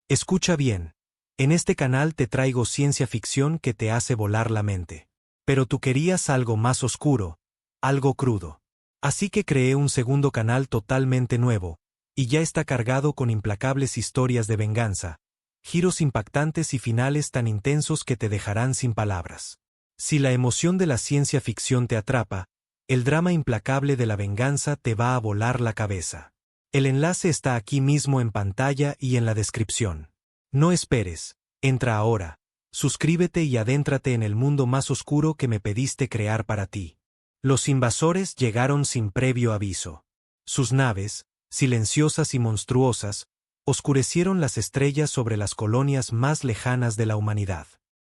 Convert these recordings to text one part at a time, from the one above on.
Escucha bien. En este canal te traigo ciencia ficción que te hace volar la mente. Pero tú querías algo más oscuro, algo crudo. Así que creé un segundo canal totalmente nuevo, y ya está cargado con implacables historias de venganza, giros impactantes y finales tan intensos que te dejarán sin palabras. Si la emoción de la ciencia ficción te atrapa, el drama implacable de la venganza te va a volar la cabeza. El enlace está aquí mismo en pantalla y en la descripción. No esperes, entra ahora, suscríbete y adéntrate en el mundo más oscuro que me pediste crear para ti. Los invasores llegaron sin previo aviso. Sus naves, silenciosas y monstruosas, oscurecieron las estrellas sobre las colonias más lejanas de la humanidad.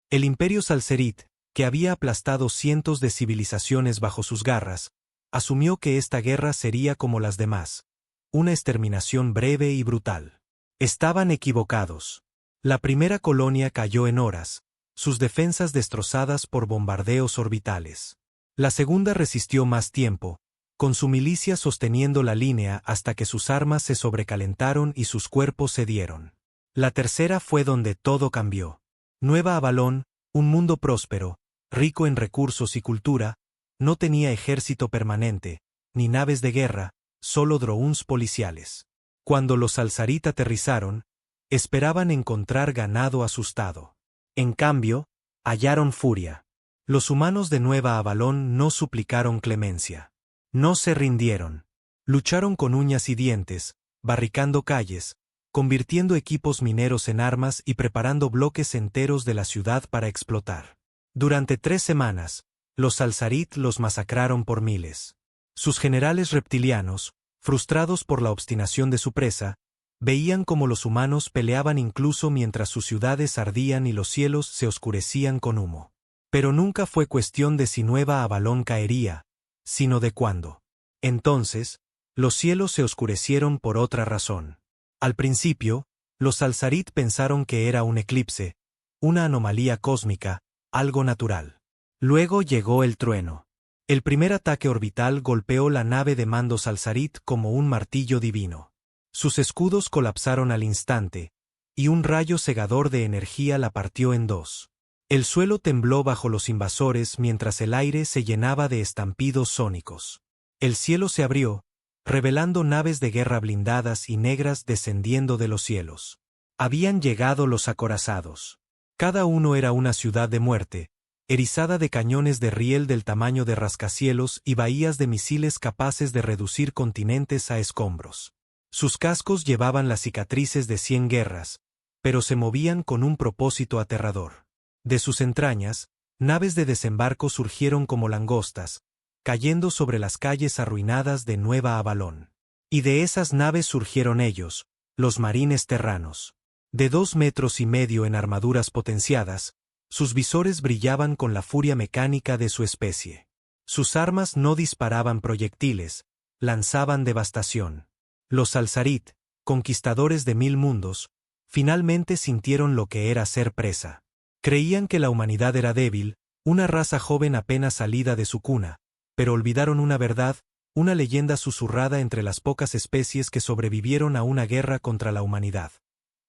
El Imperio Salcerit, que había aplastado cientos de civilizaciones bajo sus garras, asumió que esta guerra sería como las demás. Una exterminación breve y brutal. Estaban equivocados. La primera colonia cayó en horas, sus defensas destrozadas por bombardeos orbitales. La segunda resistió más tiempo, con su milicia sosteniendo la línea hasta que sus armas se sobrecalentaron y sus cuerpos cedieron. La tercera fue donde todo cambió. Nueva Avalon, un mundo próspero, rico en recursos y cultura, no tenía ejército permanente, ni naves de guerra, solo drones policiales. Cuando los Salzarit aterrizaron, esperaban encontrar ganado asustado. En cambio, hallaron furia. Los humanos de Nueva Avalon no suplicaron clemencia. No se rindieron. Lucharon con uñas y dientes, barricando calles, convirtiendo equipos mineros en armas y preparando bloques enteros de la ciudad para explotar. Durante 3 semanas, los Salzarit los masacraron por miles. Sus generales reptilianos, frustrados por la obstinación de su presa, veían cómo los humanos peleaban incluso mientras sus ciudades ardían y los cielos se oscurecían con humo. Pero nunca fue cuestión de si Nueva Avalon caería, sino de cuándo. Entonces, los cielos se oscurecieron por otra razón. Al principio, los Salzarit pensaron que era un eclipse, una anomalía cósmica, algo natural. Luego llegó el trueno. El primer ataque orbital golpeó la nave de mando Salzarit como un martillo divino. Sus escudos colapsaron al instante, y un rayo cegador de energía la partió en dos. El suelo tembló bajo los invasores mientras el aire se llenaba de estampidos sónicos. El cielo se abrió, revelando naves de guerra blindadas y negras descendiendo de los cielos. Habían llegado los acorazados. Cada uno era una ciudad de muerte, erizada de cañones de riel del tamaño de rascacielos y bahías de misiles capaces de reducir continentes a escombros. Sus cascos llevaban las cicatrices de 100 guerras, pero se movían con un propósito aterrador. De sus entrañas, naves de desembarco surgieron como langostas, cayendo sobre las calles arruinadas de Nueva Avalon. Y de esas naves surgieron ellos, los marines terranos. De 2,5 metros en armaduras potenciadas, sus visores brillaban con la furia mecánica de su especie. Sus armas no disparaban proyectiles, lanzaban devastación. Los Salzarit, conquistadores de 1000 mundos, finalmente sintieron lo que era ser presa. Creían que la humanidad era débil, una raza joven apenas salida de su cuna, pero olvidaron una verdad, una leyenda susurrada entre las pocas especies que sobrevivieron a una guerra contra la humanidad.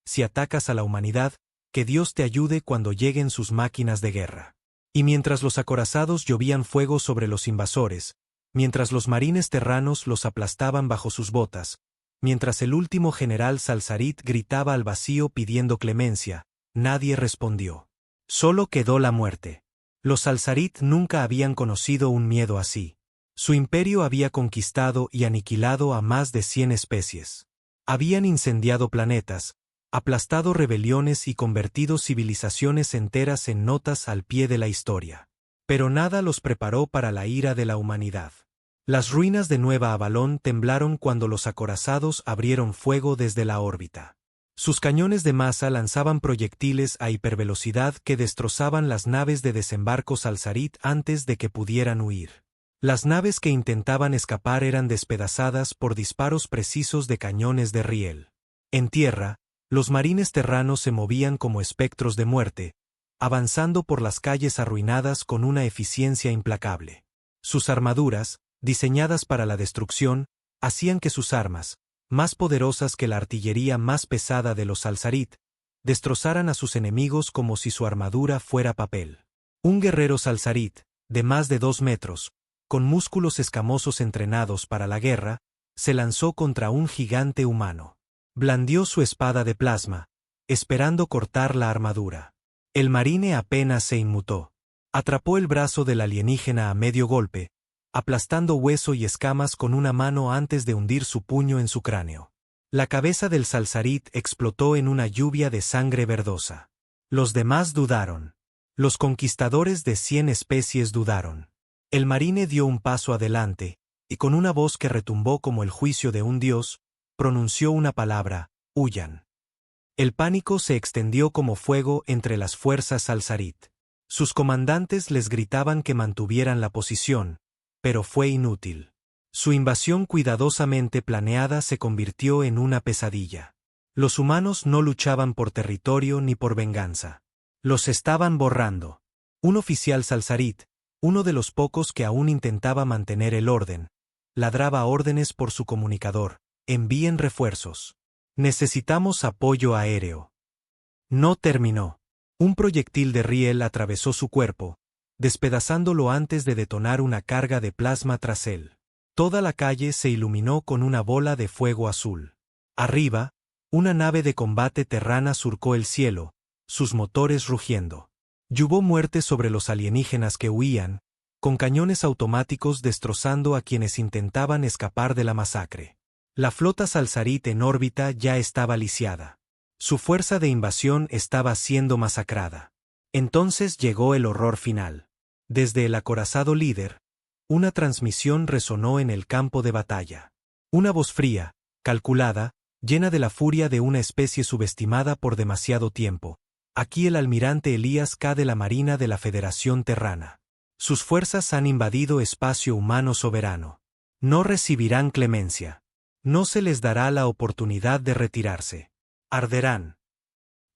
Si atacas a la humanidad, que Dios te ayude cuando lleguen sus máquinas de guerra. Y mientras los acorazados llovían fuego sobre los invasores, mientras los marines terranos los aplastaban bajo sus botas, mientras el último general Salzarit gritaba al vacío pidiendo clemencia, nadie respondió. Solo quedó la muerte. Los Salzarit nunca habían conocido un miedo así. Su imperio había conquistado y aniquilado a más de 100 especies. Habían incendiado planetas, aplastado rebeliones y convertido civilizaciones enteras en notas al pie de la historia. Pero nada los preparó para la ira de la humanidad. Las ruinas de Nueva Avalon temblaron cuando los acorazados abrieron fuego desde la órbita. Sus cañones de masa lanzaban proyectiles a hipervelocidad que destrozaban las naves de desembarco Salzarit antes de que pudieran huir. Las naves que intentaban escapar eran despedazadas por disparos precisos de cañones de riel. En tierra, los marines terranos se movían como espectros de muerte, avanzando por las calles arruinadas con una eficiencia implacable. Sus armaduras, diseñadas para la destrucción, hacían que sus armas, más poderosas que la artillería más pesada de los Salzarit, destrozaran a sus enemigos como si su armadura fuera papel. Un guerrero salzarit, de más de 2 metros, con músculos escamosos entrenados para la guerra, se lanzó contra un gigante humano. Blandió su espada de plasma, esperando cortar la armadura. El marine apenas se inmutó. Atrapó el brazo del alienígena a medio golpe, aplastando hueso y escamas con una mano antes de hundir su puño en su cráneo. La cabeza del salzarit explotó en una lluvia de sangre verdosa. Los demás dudaron. Los conquistadores de 100 especies dudaron. El marine dio un paso adelante, y con una voz que retumbó como el juicio de un dios, pronunció una palabra: huyan. El pánico se extendió como fuego entre las fuerzas salzarit. Sus comandantes les gritaban que mantuvieran la posición, pero fue inútil. Su invasión cuidadosamente planeada se convirtió en una pesadilla. Los humanos no luchaban por territorio ni por venganza. Los estaban borrando. Un oficial salzarit, uno de los pocos que aún intentaba mantener el orden, ladraba órdenes por su comunicador: envíen refuerzos. Necesitamos apoyo aéreo. No terminó. Un proyectil de riel atravesó su cuerpo, despedazándolo antes de detonar una carga de plasma tras él. Toda la calle se iluminó con una bola de fuego azul. Arriba, una nave de combate terrana surcó el cielo, sus motores rugiendo. Hubo muerte sobre los alienígenas que huían, con cañones automáticos destrozando a quienes intentaban escapar de la masacre. La flota salzarit en órbita ya estaba lisiada. Su fuerza de invasión estaba siendo masacrada. Entonces llegó el horror final. Desde el acorazado líder, una transmisión resonó en el campo de batalla. Una voz fría, calculada, llena de la furia de una especie subestimada por demasiado tiempo. Aquí el almirante Elías K. de la Marina de la Federación Terrana. Sus fuerzas han invadido espacio humano soberano. No recibirán clemencia. No se les dará la oportunidad de retirarse. Arderán.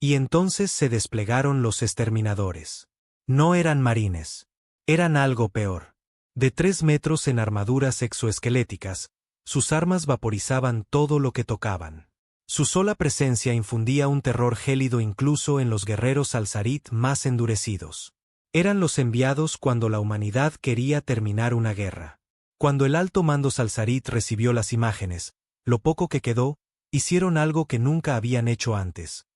Y entonces se desplegaron los exterminadores. No eran marines. Eran algo peor. De 3 metros en armaduras exoesqueléticas, sus armas vaporizaban todo lo que tocaban. Su sola presencia infundía un terror gélido incluso en los guerreros salzarit más endurecidos. Eran los enviados cuando la humanidad quería terminar una guerra. Cuando el alto mando salzarit recibió las imágenes, lo poco que quedó, hicieron algo que nunca habían hecho antes.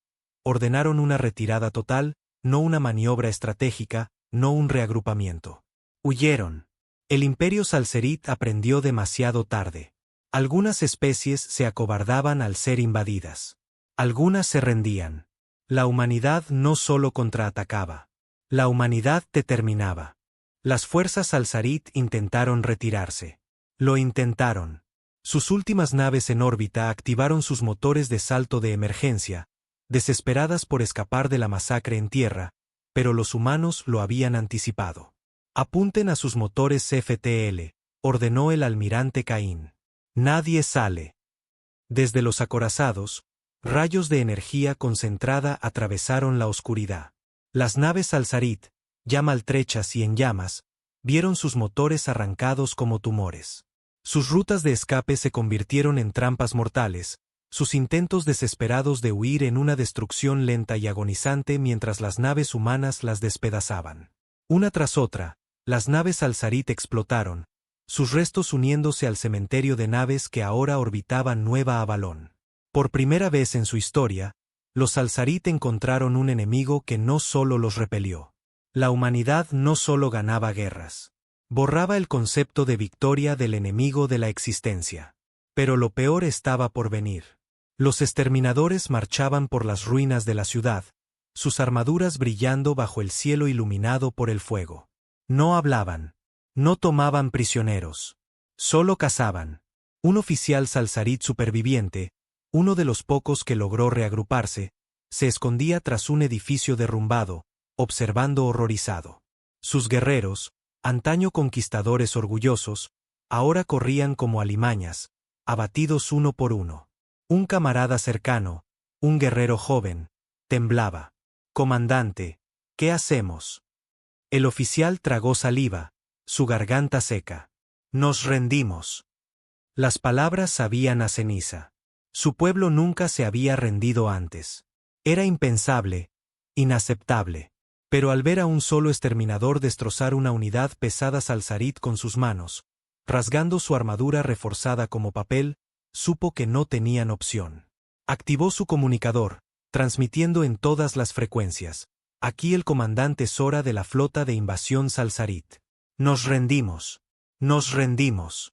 Ordenaron una retirada total, no una maniobra estratégica, no un reagrupamiento. Huyeron. El imperio salzarit aprendió demasiado tarde. Algunas especies se acobardaban al ser invadidas. Algunas se rendían. La humanidad no solo contraatacaba. La humanidad determinaba. Las fuerzas salzarit intentaron retirarse. Lo intentaron. Sus últimas naves en órbita activaron sus motores de salto de emergencia, desesperadas por escapar de la masacre en tierra, pero los humanos lo habían anticipado. Apunten a sus motores FTL, ordenó el almirante Caín. Nadie sale. Desde los acorazados, rayos de energía concentrada atravesaron la oscuridad. Las naves salzarit, ya maltrechas y en llamas, vieron sus motores arrancados como tumores. Sus rutas de escape se convirtieron en trampas mortales, sus intentos desesperados de huir en una destrucción lenta y agonizante mientras las naves humanas las despedazaban. Una tras otra, las naves salzarit explotaron, sus restos uniéndose al cementerio de naves que ahora orbitaban Nueva Avalón. Por primera vez en su historia, los salzarit encontraron un enemigo que no solo los repelió. La humanidad no solo ganaba guerras. Borraba el concepto de victoria del enemigo de la existencia. Pero lo peor estaba por venir. Los exterminadores marchaban por las ruinas de la ciudad, sus armaduras brillando bajo el cielo iluminado por el fuego. No hablaban. No tomaban prisioneros. Solo cazaban. Un oficial salzarit superviviente, uno de los pocos que logró reagruparse, se escondía tras un edificio derrumbado, observando horrorizado. Sus guerreros, antaño conquistadores orgullosos, ahora corrían como alimañas, abatidos uno por uno. Un camarada cercano, un guerrero joven, temblaba. «Comandante, ¿qué hacemos?» El oficial tragó saliva, su garganta seca. «Nos rendimos». Las palabras sabían a ceniza. Su pueblo nunca se había rendido antes. Era impensable, inaceptable. Pero al ver a un solo exterminador destrozar una unidad pesada Salzarit con sus manos, rasgando su armadura reforzada como papel, supo que no tenían opción. Activó su comunicador, transmitiendo en todas las frecuencias. Aquí el comandante Sora de la flota de invasión Salzarit. Nos rendimos. Nos rendimos.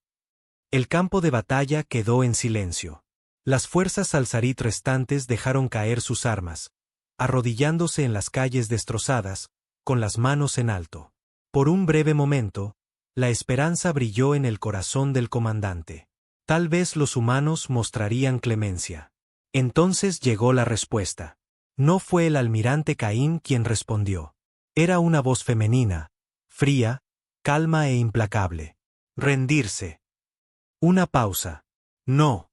El campo de batalla quedó en silencio. Las fuerzas Salzarit restantes dejaron caer sus armas, arrodillándose en las calles destrozadas, con las manos en alto. Por un breve momento, la esperanza brilló en el corazón del comandante. Tal vez los humanos mostrarían clemencia. Entonces llegó la respuesta. No fue el almirante Caín quien respondió. Era una voz femenina, fría, calma e implacable. Rendirse. Una pausa. No.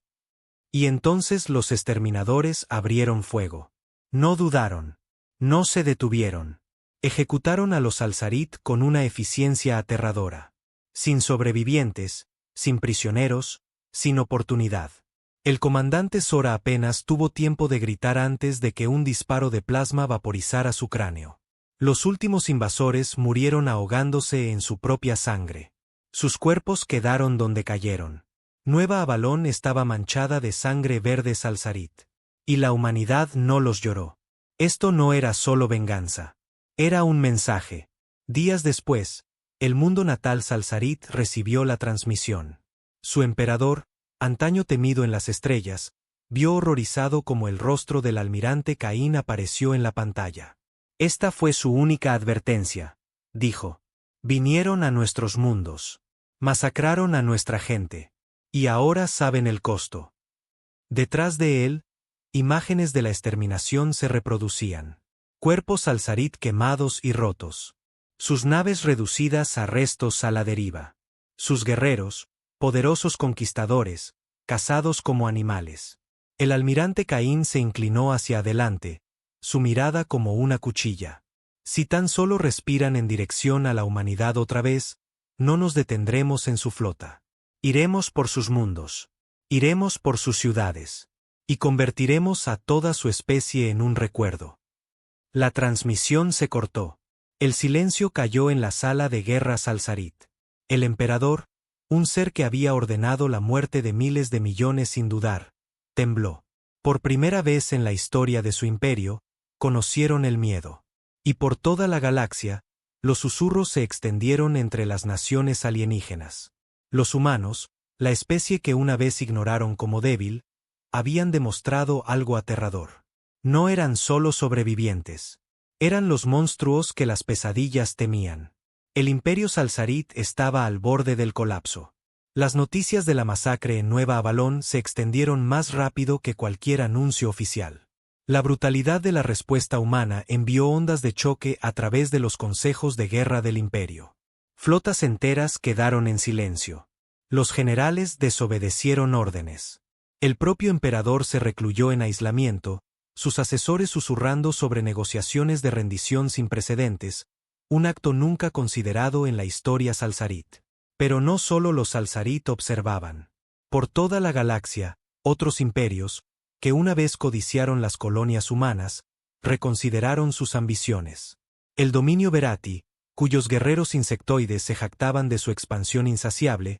Y entonces los exterminadores abrieron fuego. No dudaron. No se detuvieron. Ejecutaron a los Salzarit con una eficiencia aterradora. Sin sobrevivientes, sin prisioneros, sin oportunidad. El comandante Sora apenas tuvo tiempo de gritar antes de que un disparo de plasma vaporizara su cráneo. Los últimos invasores murieron ahogándose en su propia sangre. Sus cuerpos quedaron donde cayeron. Nueva Avalón estaba manchada de sangre verde Salzarit. Y la humanidad no los lloró. Esto no era solo venganza. Era un mensaje. Días después, el mundo natal Salzarit recibió la transmisión. Su emperador, antaño temido en las estrellas, vio horrorizado como el rostro del almirante Caín apareció en la pantalla. Esta fue su única advertencia, dijo. Vinieron a nuestros mundos. Masacraron a nuestra gente. Y ahora saben el costo. Detrás de él, imágenes de la exterminación se reproducían. Cuerpos Salzarit quemados y rotos. Sus naves reducidas a restos a la deriva. Sus guerreros, poderosos conquistadores, cazados como animales. El almirante Caín se inclinó hacia adelante, su mirada como una cuchilla. Si tan solo respiran en dirección a la humanidad otra vez, no nos detendremos en su flota. Iremos por sus mundos. Iremos por sus ciudades. Y convertiremos a toda su especie en un recuerdo. La transmisión se cortó. El silencio cayó en la sala de guerra Salzarit. El emperador, un ser que había ordenado la muerte de miles de millones sin dudar, tembló. Por primera vez en la historia de su imperio, conocieron el miedo. Y por toda la galaxia, los susurros se extendieron entre las naciones alienígenas. Los humanos, la especie que una vez ignoraron como débil, habían demostrado algo aterrador. No eran solo sobrevivientes. Eran los monstruos que las pesadillas temían. El imperio Salzarit estaba al borde del colapso. Las noticias de la masacre en Nueva Avalón se extendieron más rápido que cualquier anuncio oficial. La brutalidad de la respuesta humana envió ondas de choque a través de los consejos de guerra del imperio. Flotas enteras quedaron en silencio. Los generales desobedecieron órdenes. El propio emperador se recluyó en aislamiento, sus asesores susurrando sobre negociaciones de rendición sin precedentes, un acto nunca considerado en la historia Salzarit. Pero no solo los Salzarit observaban. Por toda la galaxia, otros imperios, que una vez codiciaron las colonias humanas, reconsideraron sus ambiciones. El dominio Verati, cuyos guerreros insectoides se jactaban de su expansión insaciable,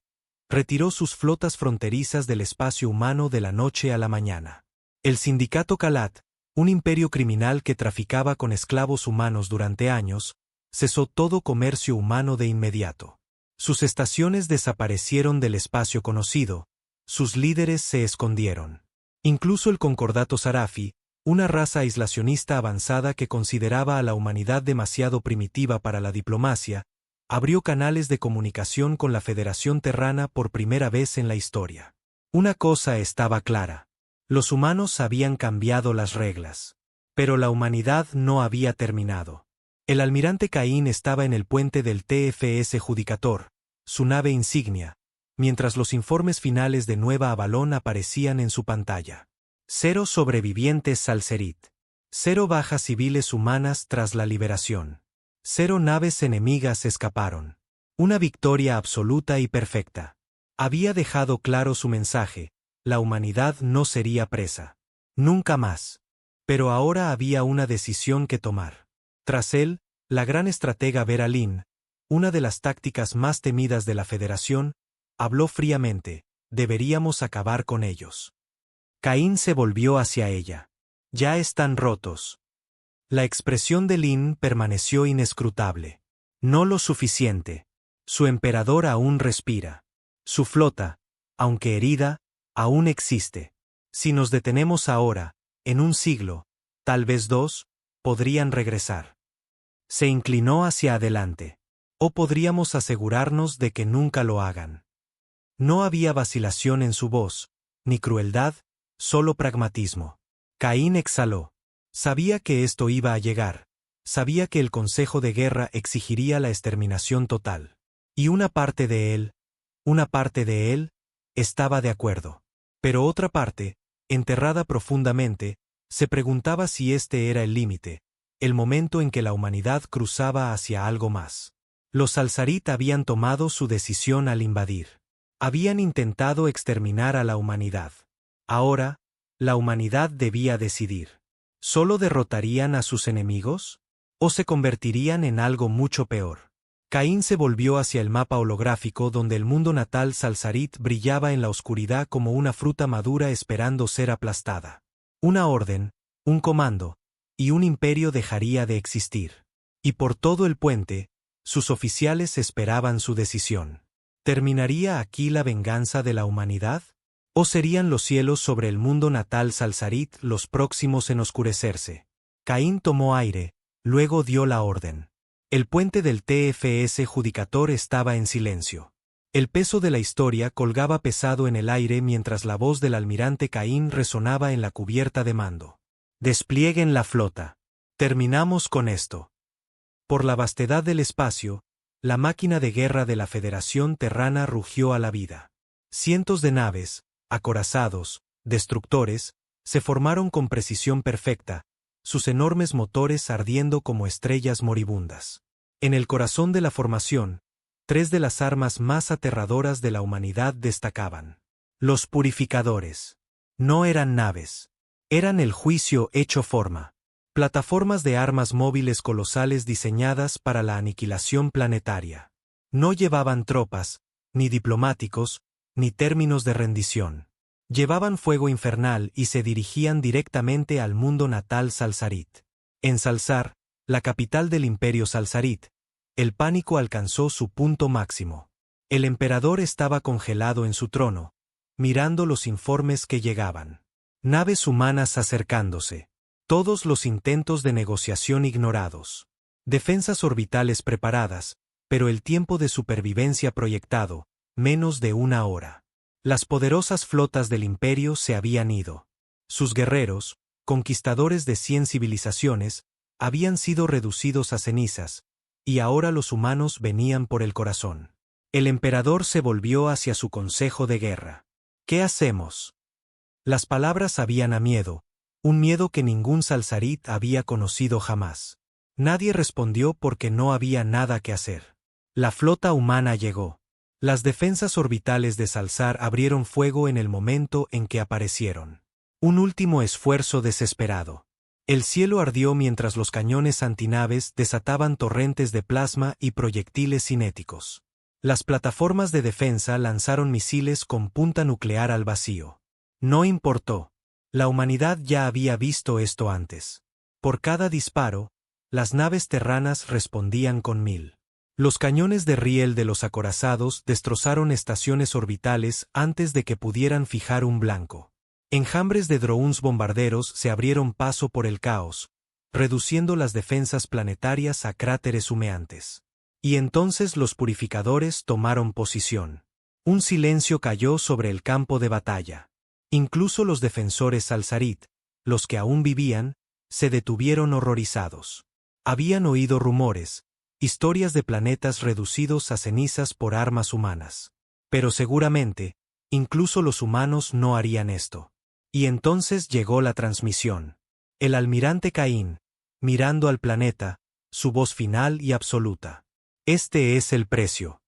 retiró sus flotas fronterizas del espacio humano de la noche a la mañana. El sindicato Kalat, un imperio criminal que traficaba con esclavos humanos durante años, cesó todo comercio humano de inmediato. Sus estaciones desaparecieron del espacio conocido, sus líderes se escondieron. Incluso el Concordato Sarafi, una raza aislacionista avanzada que consideraba a la humanidad demasiado primitiva para la diplomacia, abrió canales de comunicación con la Federación Terrana por primera vez en la historia. Una cosa estaba clara. Los humanos habían cambiado las reglas. Pero la humanidad no había terminado. El almirante Caín estaba en el puente del TFS Judicator, su nave insignia, mientras los informes finales de Nueva Avalón aparecían en su pantalla. 0 sobrevivientes Salzarit. 0 bajas civiles humanas tras la liberación. 0 naves enemigas escaparon. Una victoria absoluta y perfecta. Había dejado claro su mensaje, la humanidad no sería presa. Nunca más. Pero ahora había una decisión que tomar. Tras él, la gran estratega Vera Lynn, una de las tácticas más temidas de la Federación, habló fríamente: deberíamos acabar con ellos. Caín se volvió hacia ella. Ya están rotos. La expresión de Lynn permaneció inescrutable. No lo suficiente. Su emperador aún respira. Su flota, aunque herida, aún existe. Si nos detenemos ahora, en un siglo, tal vez 2, podrían regresar. Se inclinó hacia adelante. O podríamos asegurarnos de que nunca lo hagan. No había vacilación en su voz, ni crueldad, solo pragmatismo. Caín exhaló. Sabía que esto iba a llegar. Sabía que el Consejo de Guerra exigiría la exterminación total. Y una parte de él, estaba de acuerdo. Pero otra parte, enterrada profundamente, se preguntaba si este era el límite, el momento en que la humanidad cruzaba hacia algo más. Los Salzarit habían tomado su decisión al invadir. Habían intentado exterminar a la humanidad. Ahora, la humanidad debía decidir. ¿Solo derrotarían a sus enemigos? ¿O se convertirían en algo mucho peor? Caín se volvió hacia el mapa holográfico donde el mundo natal Salzarit brillaba en la oscuridad como una fruta madura esperando ser aplastada. Una orden, un comando, y un imperio dejaría de existir. Y por todo el puente, sus oficiales esperaban su decisión. ¿Terminaría aquí la venganza de la humanidad? ¿O serían los cielos sobre el mundo natal Salzarit los próximos en oscurecerse? Caín tomó aire, luego dio la orden. El puente del TFS Judicator estaba en silencio. El peso de la historia colgaba pesado en el aire mientras la voz del almirante Caín resonaba en la cubierta de mando. Desplieguen la flota. Terminamos con esto. Por la vastedad del espacio, la máquina de guerra de la Federación Terrana rugió a la vida. Cientos de naves, acorazados, destructores, se formaron con precisión perfecta, sus enormes motores ardiendo como estrellas moribundas. En el corazón de la formación, 3 de las armas más aterradoras de la humanidad destacaban. Los purificadores. No eran naves. Eran el juicio hecho forma. Plataformas de armas móviles colosales diseñadas para la aniquilación planetaria. No llevaban tropas, ni diplomáticos, ni términos de rendición. Llevaban fuego infernal y se dirigían directamente al mundo natal Salzarit. En Salzar, la capital del imperio Salzarit, el pánico alcanzó su punto máximo. El emperador estaba congelado en su trono, mirando los informes que llegaban. Naves humanas acercándose. Todos los intentos de negociación ignorados. Defensas orbitales preparadas, pero el tiempo de supervivencia proyectado, menos de 1 hora. Las poderosas flotas del imperio se habían ido. Sus guerreros, conquistadores de 100 civilizaciones, habían sido reducidos a cenizas, y ahora los humanos venían por el corazón. El emperador se volvió hacia su consejo de guerra. ¿Qué hacemos? Las palabras sabían a miedo, un miedo que ningún Salzarit había conocido jamás. Nadie respondió porque no había nada que hacer. La flota humana llegó. Las defensas orbitales de Salzar abrieron fuego en el momento en que aparecieron. Un último esfuerzo desesperado. El cielo ardió mientras los cañones antinaves desataban torrentes de plasma y proyectiles cinéticos. Las plataformas de defensa lanzaron misiles con punta nuclear al vacío. No importó. La humanidad ya había visto esto antes. Por cada disparo, las naves terranas respondían con 1000. Los cañones de riel de los acorazados destrozaron estaciones orbitales antes de que pudieran fijar un blanco. Enjambres de drones bombarderos se abrieron paso por el caos, reduciendo las defensas planetarias a cráteres humeantes. Y entonces los purificadores tomaron posición. Un silencio cayó sobre el campo de batalla. Incluso los defensores Salzarit, los que aún vivían, se detuvieron horrorizados. Habían oído rumores, historias de planetas reducidos a cenizas por armas humanas. Pero seguramente, incluso los humanos no harían esto. Y entonces llegó la transmisión. El almirante Caín, mirando al planeta, su voz final y absoluta. Este es el precio.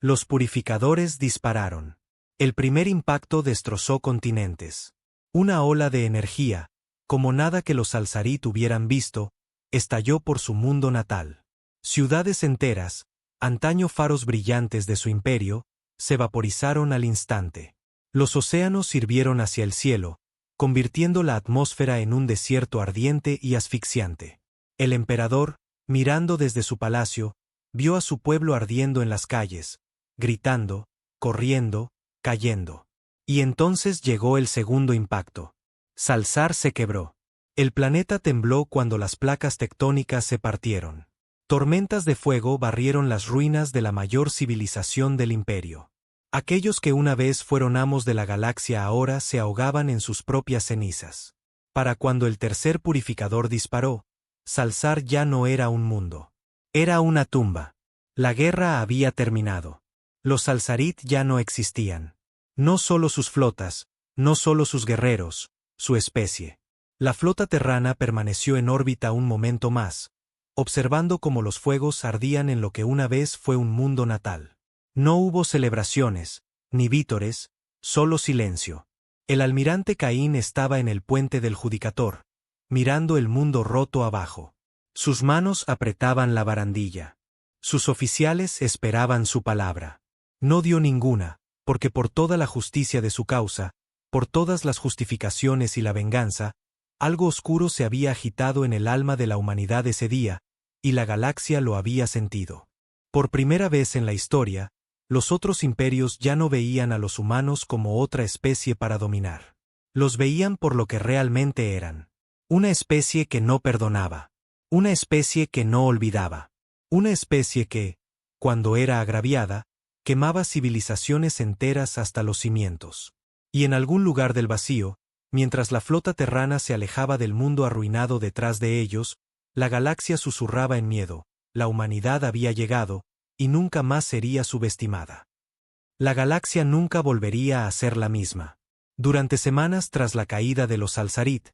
Los purificadores dispararon. El primer impacto destrozó continentes. Una ola de energía, como nada que los Salzarit hubieran visto, estalló por su mundo natal. Ciudades enteras, antaño faros brillantes de su imperio, se vaporizaron al instante. Los océanos sirvieron hacia el cielo, convirtiendo la atmósfera en un desierto ardiente y asfixiante. El emperador, mirando desde su palacio, vio a su pueblo ardiendo en las calles, gritando, corriendo, cayendo. Y entonces llegó el segundo impacto. Salzar se quebró. El planeta tembló cuando las placas tectónicas se partieron. Tormentas de fuego barrieron las ruinas de la mayor civilización del imperio. Aquellos que una vez fueron amos de la galaxia ahora se ahogaban en sus propias cenizas. Para cuando el tercer purificador disparó, Salzar ya no era un mundo. Era una tumba. La guerra había terminado. Los Salzarit ya no existían. No solo sus flotas, no solo sus guerreros, su especie. La flota terrana permaneció en órbita un momento más, observando cómo los fuegos ardían en lo que una vez fue un mundo natal. No hubo celebraciones, ni vítores, solo silencio. El almirante Caín estaba en el puente del Judicator, mirando el mundo roto abajo. Sus manos apretaban la barandilla. Sus oficiales esperaban su palabra. No dio ninguna, porque por toda la justicia de su causa, por todas las justificaciones y la venganza, algo oscuro se había agitado en el alma de la humanidad ese día, y la galaxia lo había sentido. Por primera vez en la historia, los otros imperios ya no veían a los humanos como otra especie para dominar. Los veían por lo que realmente eran. Una especie que no perdonaba. Una especie que no olvidaba. Una especie que, cuando era agraviada, quemaba civilizaciones enteras hasta los cimientos. Y en algún lugar del vacío, mientras la flota terrana se alejaba del mundo arruinado detrás de ellos, la galaxia susurraba en miedo: la humanidad había llegado, y nunca más sería subestimada. La galaxia nunca volvería a ser la misma. Durante semanas tras la caída de los Salzarit,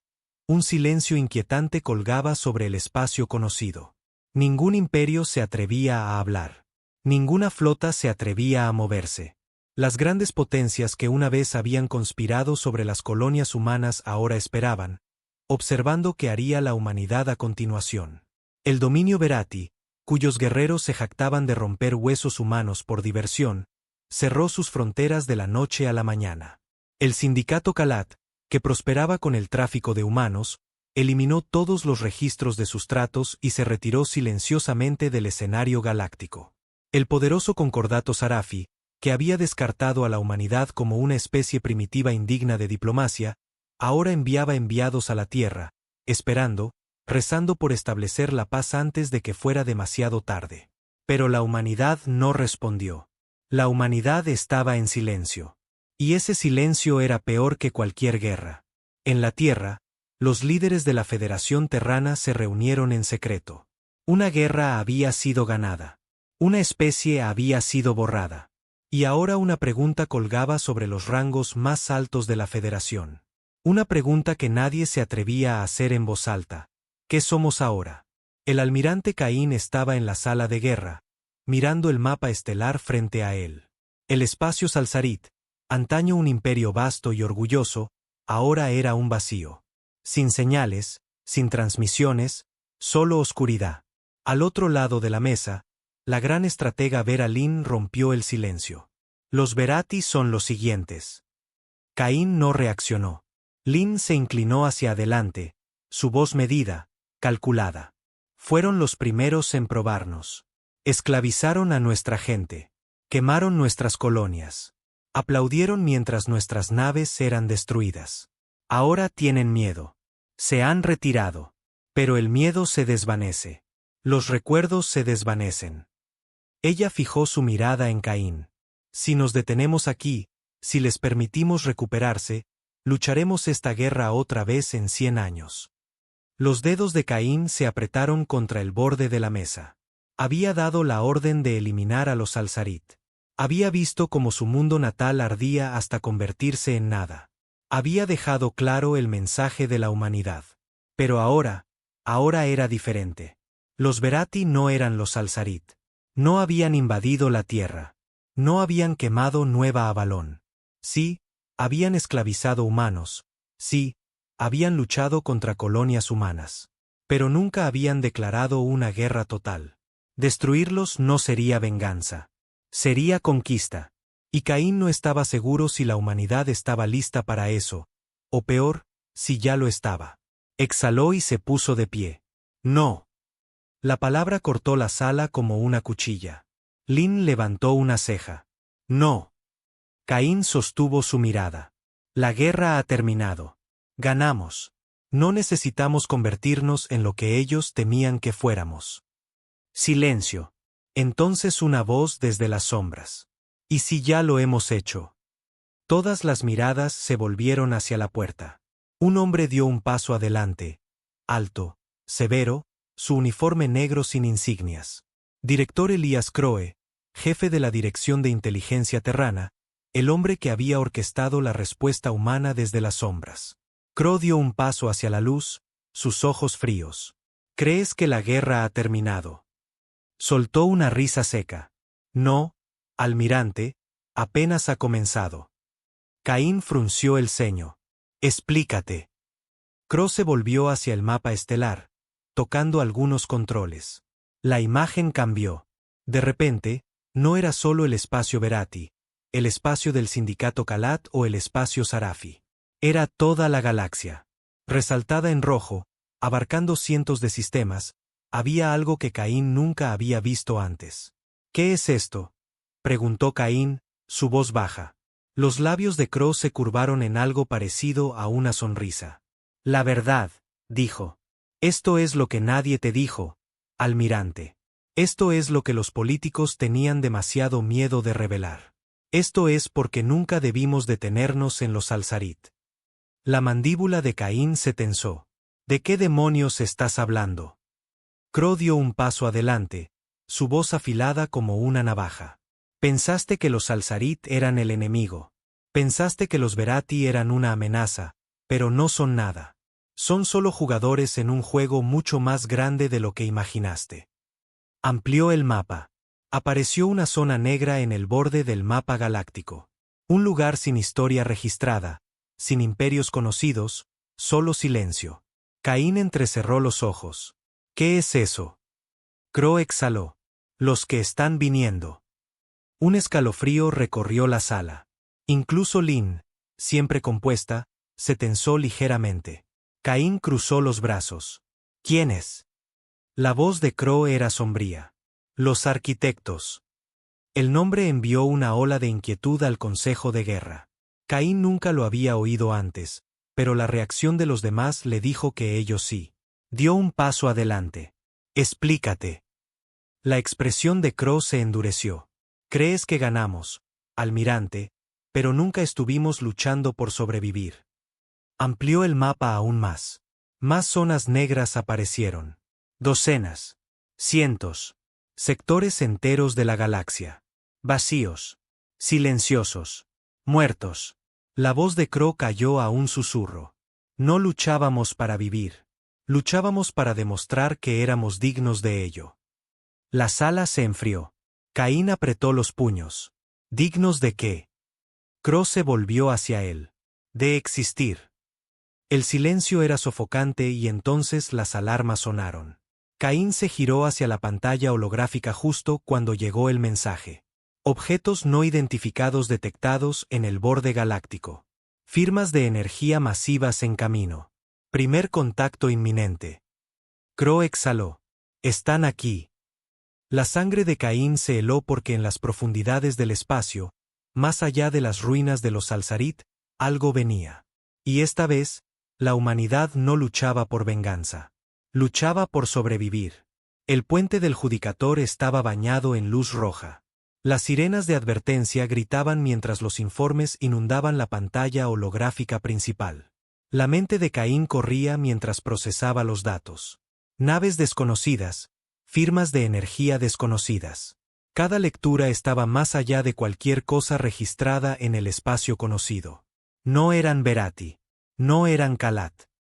un silencio inquietante colgaba sobre el espacio conocido. Ningún imperio se atrevía a hablar. Ninguna flota se atrevía a moverse. Las grandes potencias que una vez habían conspirado sobre las colonias humanas ahora esperaban, observando qué haría la humanidad a continuación. El dominio Verati, cuyos guerreros se jactaban de romper huesos humanos por diversión, cerró sus fronteras de la noche a la mañana. El sindicato Kalat, que prosperaba con el tráfico de humanos, eliminó todos los registros de sus tratos y se retiró silenciosamente del escenario galáctico. El poderoso concordato Sarafi, que había descartado a la humanidad como una especie primitiva indigna de diplomacia, ahora enviaba enviados a la Tierra, esperando, rezando por establecer la paz antes de que fuera demasiado tarde. Pero la humanidad no respondió. La humanidad estaba en silencio. Y ese silencio era peor que cualquier guerra. En la Tierra, los líderes de la Federación Terrana se reunieron en secreto. Una guerra había sido ganada. Una especie había sido borrada. Y ahora una pregunta colgaba sobre los rangos más altos de la Federación. Una pregunta que nadie se atrevía a hacer en voz alta. ¿Qué somos ahora? El almirante Caín estaba en la sala de guerra, mirando el mapa estelar frente a él. El espacio Salzarit, antaño un imperio vasto y orgulloso, ahora era un vacío. Sin señales, sin transmisiones, solo oscuridad. Al otro lado de la mesa, la gran estratega Vera Lynn rompió el silencio. Los Verati son los siguientes. Caín no reaccionó. Lynn se inclinó hacia adelante, su voz medida, calculada. Fueron los primeros en probarnos. Esclavizaron a nuestra gente. Quemaron nuestras colonias. Aplaudieron mientras nuestras naves eran destruidas. Ahora tienen miedo. Se han retirado. Pero el miedo se desvanece. Los recuerdos se desvanecen. Ella fijó su mirada en Caín. Si nos detenemos aquí, si les permitimos recuperarse, lucharemos esta guerra otra vez en 100 años. Los dedos de Caín se apretaron contra el borde de la mesa. Había dado la orden de eliminar a los Salzarit. Había visto cómo su mundo natal ardía hasta convertirse en nada. Había dejado claro el mensaje de la humanidad. Pero ahora era diferente. Los Verati no eran los Salzarit. No habían invadido la tierra. No habían quemado Nueva Avalón. Sí, habían esclavizado humanos. Sí, habían luchado contra colonias humanas. Pero nunca habían declarado una guerra total. Destruirlos no sería venganza. Sería conquista. Y Caín no estaba seguro si la humanidad estaba lista para eso, o peor, si ya lo estaba. Exhaló y se puso de pie. No. La palabra cortó la sala como una cuchilla. Lynn levantó una ceja. No. Caín sostuvo su mirada. La guerra ha terminado. Ganamos. No necesitamos convertirnos en lo que ellos temían que fuéramos. Silencio. Entonces una voz desde las sombras. ¿Y si ya lo hemos hecho? Todas las miradas se volvieron hacia la puerta. Un hombre dio un paso adelante. Alto, severo, su uniforme negro sin insignias. Director Elías Crowe, jefe de la Dirección de Inteligencia Terrana, el hombre que había orquestado la respuesta humana desde las sombras. Crowe dio un paso hacia la luz, sus ojos fríos. ¿Crees que la guerra ha terminado? Soltó una risa seca. No, almirante, apenas ha comenzado. Caín frunció el ceño. Explícate. Crowe se volvió hacia el mapa estelar, tocando algunos controles. La imagen cambió. De repente, no era solo el espacio Verati, el espacio del sindicato Kalat o el espacio Sarafi. Era toda la galaxia. Resaltada en rojo, abarcando cientos de sistemas, había algo que Caín nunca había visto antes. ¿Qué es esto?, preguntó Caín, su voz baja. Los labios de Crowe se curvaron en algo parecido a una sonrisa. La verdad, dijo. Esto es lo que nadie te dijo, almirante. Esto es lo que los políticos tenían demasiado miedo de revelar. Esto es porque nunca debimos detenernos en los Alzarit. La mandíbula de Caín se tensó. ¿De qué demonios estás hablando? Crowe dio un paso adelante, su voz afilada como una navaja. Pensaste que los Alzarit eran el enemigo. Pensaste que los Verati eran una amenaza, pero no son nada. Son solo jugadores en un juego mucho más grande de lo que imaginaste. Amplió el mapa. Apareció una zona negra en el borde del mapa galáctico. Un lugar sin historia registrada, sin imperios conocidos, solo silencio. Caín entrecerró los ojos. ¿Qué es eso? Crowe exhaló. Los que están viniendo. Un escalofrío recorrió la sala. Incluso Lynn, siempre compuesta, se tensó ligeramente. Caín cruzó los brazos. ¿Quiénes? La voz de Crowe era sombría. Los arquitectos. El nombre envió una ola de inquietud al Consejo de Guerra. Caín nunca lo había oído antes, pero la reacción de los demás le dijo que ellos sí. Dio un paso adelante. Explícate. La expresión de Crowe se endureció. Crees que ganamos, almirante, pero nunca estuvimos luchando por sobrevivir. Amplió el mapa aún más. Más zonas negras aparecieron. Docenas. Cientos. Sectores enteros de la galaxia. Vacíos. Silenciosos. Muertos. La voz de Crowe cayó a un susurro. No luchábamos para vivir. Luchábamos para demostrar que éramos dignos de ello. La sala se enfrió. Caín apretó los puños. ¿Dignos de qué? Crowe se volvió hacia él. De existir. El silencio era sofocante y entonces las alarmas sonaron. Caín se giró hacia la pantalla holográfica justo cuando llegó el mensaje. Objetos no identificados detectados en el borde galáctico. Firmas de energía masivas en camino. Primer contacto inminente. Crowe exhaló. Están aquí. La sangre de Caín se heló porque en las profundidades del espacio, más allá de las ruinas de los Alzarit, algo venía. Y esta vez, la humanidad no luchaba por venganza. Luchaba por sobrevivir. El puente del Judicator estaba bañado en luz roja. Las sirenas de advertencia gritaban mientras los informes inundaban la pantalla holográfica principal. La mente de Caín corría mientras procesaba los datos. Naves desconocidas, firmas de energía desconocidas. Cada lectura estaba más allá de cualquier cosa registrada en el espacio conocido. No eran Verati. No eran Kalat.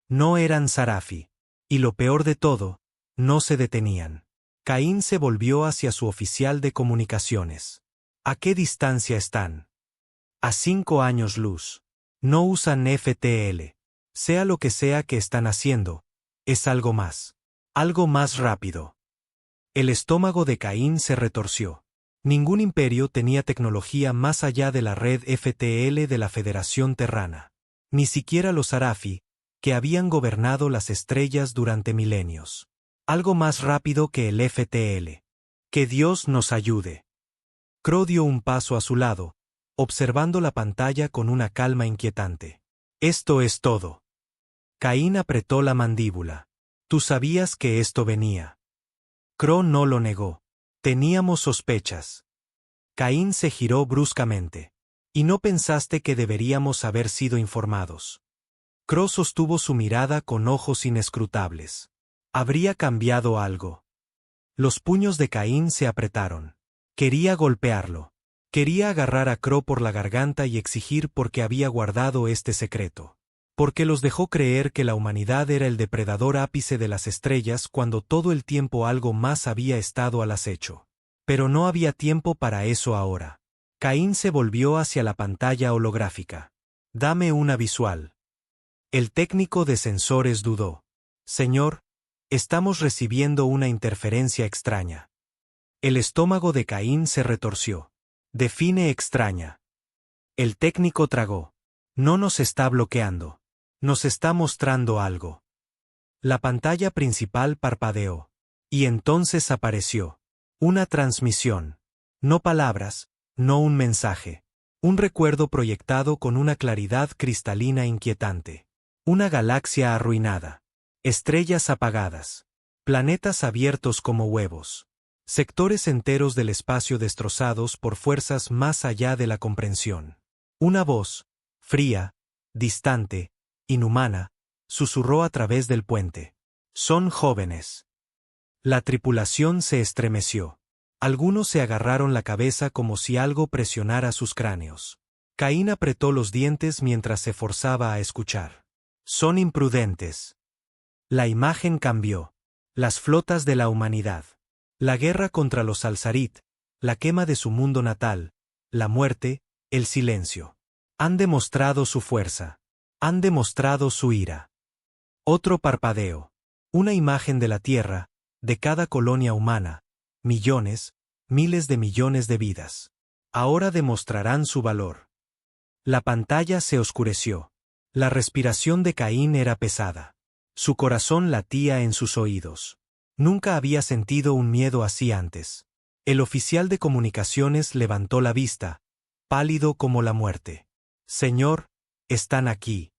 No eran Sarafi. Y lo peor de todo, no se detenían. Caín se volvió hacia su oficial de comunicaciones. ¿A qué distancia están? A 5 años luz. No usan FTL. Sea lo que sea que están haciendo, es algo más. Algo más rápido. El estómago de Caín se retorció. Ningún imperio tenía tecnología más allá de la red FTL de la Federación Terrana. Ni siquiera los Arafi, que habían gobernado las estrellas durante milenios. Algo más rápido que el FTL. Que Dios nos ayude. Crow dio un paso a su lado, observando la pantalla con una calma inquietante. Esto es todo. Caín apretó la mandíbula. Tú sabías que esto venía. Crow no lo negó. Teníamos sospechas. Caín se giró bruscamente. ¿Y no pensaste que deberíamos haber sido informados? Crow sostuvo su mirada con ojos inescrutables. ¿Habría cambiado algo? Los puños de Caín se apretaron. Quería golpearlo. Quería agarrar a Crow por la garganta y exigir por qué había guardado este secreto. Porque los dejó creer que la humanidad era el depredador ápice de las estrellas cuando todo el tiempo algo más había estado al acecho. Pero no había tiempo para eso ahora. Caín se volvió hacia la pantalla holográfica. Dame una visual. El técnico de sensores dudó. Señor, estamos recibiendo una interferencia extraña. El estómago de Caín se retorció. Define extraña. El técnico tragó. No nos está bloqueando. Nos está mostrando algo. La pantalla principal parpadeó. Y entonces apareció. Una transmisión. No palabras, no un mensaje. Un recuerdo proyectado con una claridad cristalina inquietante. Una galaxia arruinada. Estrellas apagadas. Planetas abiertos como huevos. Sectores enteros del espacio destrozados por fuerzas más allá de la comprensión. Una voz, fría, distante, inhumana, susurró a través del puente. Son jóvenes. La tripulación se estremeció. Algunos se agarraron la cabeza como si algo presionara sus cráneos. Caín apretó los dientes mientras se forzaba a escuchar. Son imprudentes. La imagen cambió. Las flotas de la humanidad. La guerra contra los Alzarit, la quema de su mundo natal, la muerte, el silencio. Han demostrado su fuerza. Han demostrado su ira. Otro parpadeo. Una imagen de la Tierra, de cada colonia humana, millones, miles de millones de vidas. Ahora demostrarán su valor. La pantalla se oscureció. La respiración de Caín era pesada. Su corazón latía en sus oídos. Nunca había sentido un miedo así antes. El oficial de comunicaciones levantó la vista, pálido como la muerte. Señor, están aquí.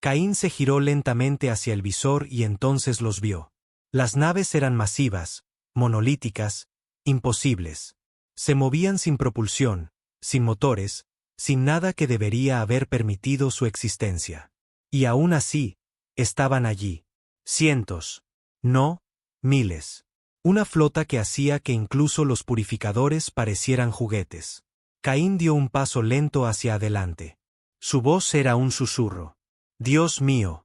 Caín se giró lentamente hacia el visor y entonces los vio. Las naves eran masivas, monolíticas, imposibles. Se movían sin propulsión, sin motores, sin nada que debería haber permitido su existencia. Y aún así, estaban allí. Cientos. No, miles. Una flota que hacía que incluso los purificadores parecieran juguetes. Caín dio un paso lento hacia adelante. Su voz era un susurro. Dios mío.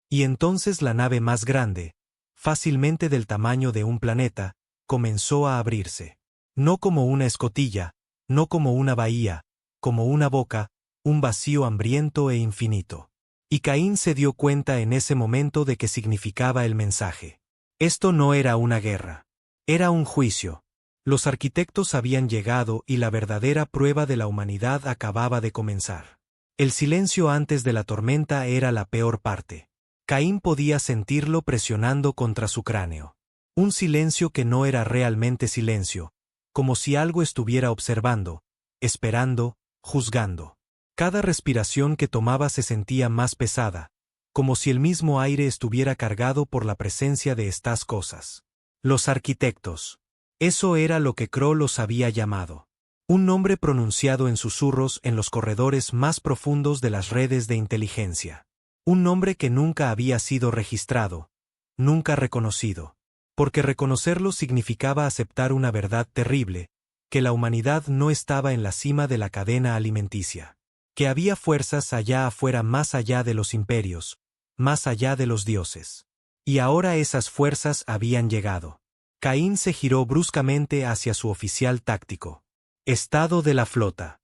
Y entonces la nave más grande, fácilmente del tamaño de un planeta, comenzó a abrirse. No como una escotilla, no como una bahía, como una boca, un vacío hambriento e infinito. Y Caín se dio cuenta en ese momento de qué significaba el mensaje. Esto no era una guerra. Era un juicio. Los arquitectos habían llegado y la verdadera prueba de la humanidad acababa de comenzar. El silencio antes de la tormenta era la peor parte. Caín podía sentirlo presionando contra su cráneo. Un silencio que no era realmente silencio, como si algo estuviera observando, esperando, juzgando. Cada respiración que tomaba se sentía más pesada, como si el mismo aire estuviera cargado por la presencia de estas cosas. Los arquitectos. Eso era lo que Crow los había llamado. Un nombre pronunciado en susurros en los corredores más profundos de las redes de inteligencia. Un nombre que nunca había sido registrado, nunca reconocido. Porque reconocerlo significaba aceptar una verdad terrible, que la humanidad no estaba en la cima de la cadena alimenticia. Que había fuerzas allá afuera más allá de los imperios, más allá de los dioses. Y ahora esas fuerzas habían llegado. Caín se giró bruscamente hacia su oficial táctico. Estado de la flota.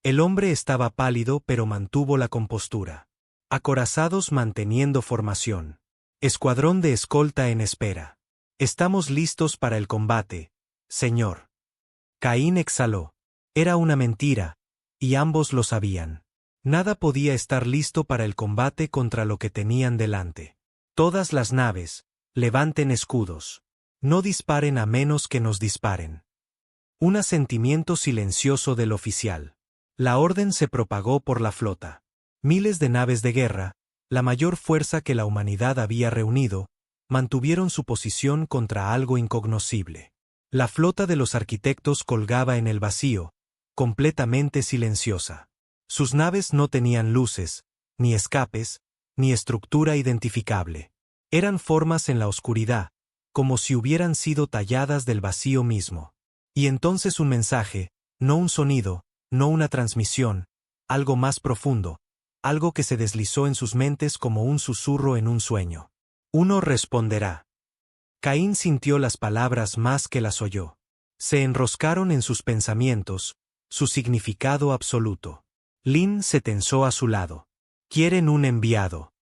El hombre estaba pálido pero mantuvo la compostura. Acorazados manteniendo formación. Escuadrón de escolta en espera. Estamos listos para el combate, señor. Caín exhaló. Era una mentira, y ambos lo sabían. Nada podía estar listo para el combate contra lo que tenían delante. Todas las naves, levanten escudos. No disparen a menos que nos disparen. Un asentimiento silencioso del oficial. La orden se propagó por la flota. Miles de naves de guerra, la mayor fuerza que la humanidad había reunido, mantuvieron su posición contra algo incognoscible. La flota de los arquitectos colgaba en el vacío, completamente silenciosa. Sus naves no tenían luces, ni escapes, ni estructura identificable. Eran formas en la oscuridad, como si hubieran sido talladas del vacío mismo. Y entonces un mensaje, no un sonido, no una transmisión, algo más profundo, algo que se deslizó en sus mentes como un susurro en un sueño. Uno responderá. Caín sintió las palabras más que las oyó. Se enroscaron en sus pensamientos, su significado absoluto. Lin se tensó a su lado. Quieren un enviado.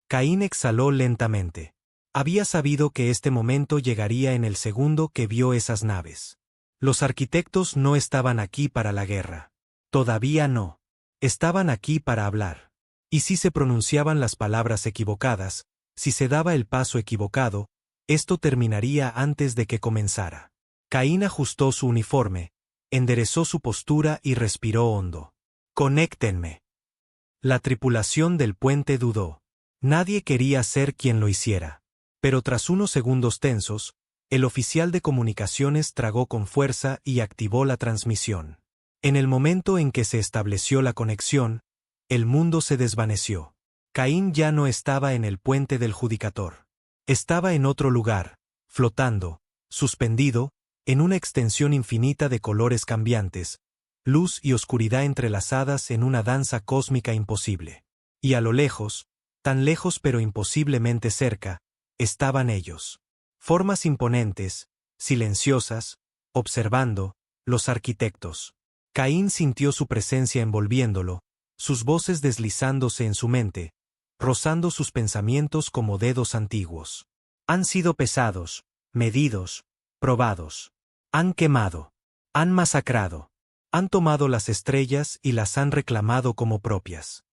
Caín exhaló lentamente. Había sabido que este momento llegaría en el segundo que vio esas naves. Los arquitectos no estaban aquí para la guerra. Todavía no. Estaban aquí para hablar. Y si se pronunciaban las palabras equivocadas, si se daba el paso equivocado, esto terminaría antes de que comenzara. Caín ajustó su uniforme, enderezó su postura y respiró hondo. Conéctenme. La tripulación del puente dudó. Nadie quería ser quien lo hiciera. Pero tras unos segundos tensos, el oficial de comunicaciones tragó con fuerza y activó la transmisión. En el momento en que se estableció la conexión, el mundo se desvaneció. Caín ya no estaba en el puente del Judicator. Estaba en otro lugar, flotando, suspendido, en una extensión infinita de colores cambiantes, luz y oscuridad entrelazadas en una danza cósmica imposible. Y a lo lejos, tan lejos pero imposiblemente cerca, estaban ellos. Formas imponentes, silenciosas, observando, los arquitectos. Caín sintió su presencia envolviéndolo, sus voces deslizándose en su mente, rozando sus pensamientos como dedos antiguos. Han sido pesados, medidos, probados. Han quemado. Han masacrado. Han tomado las estrellas y las han reclamado como propias.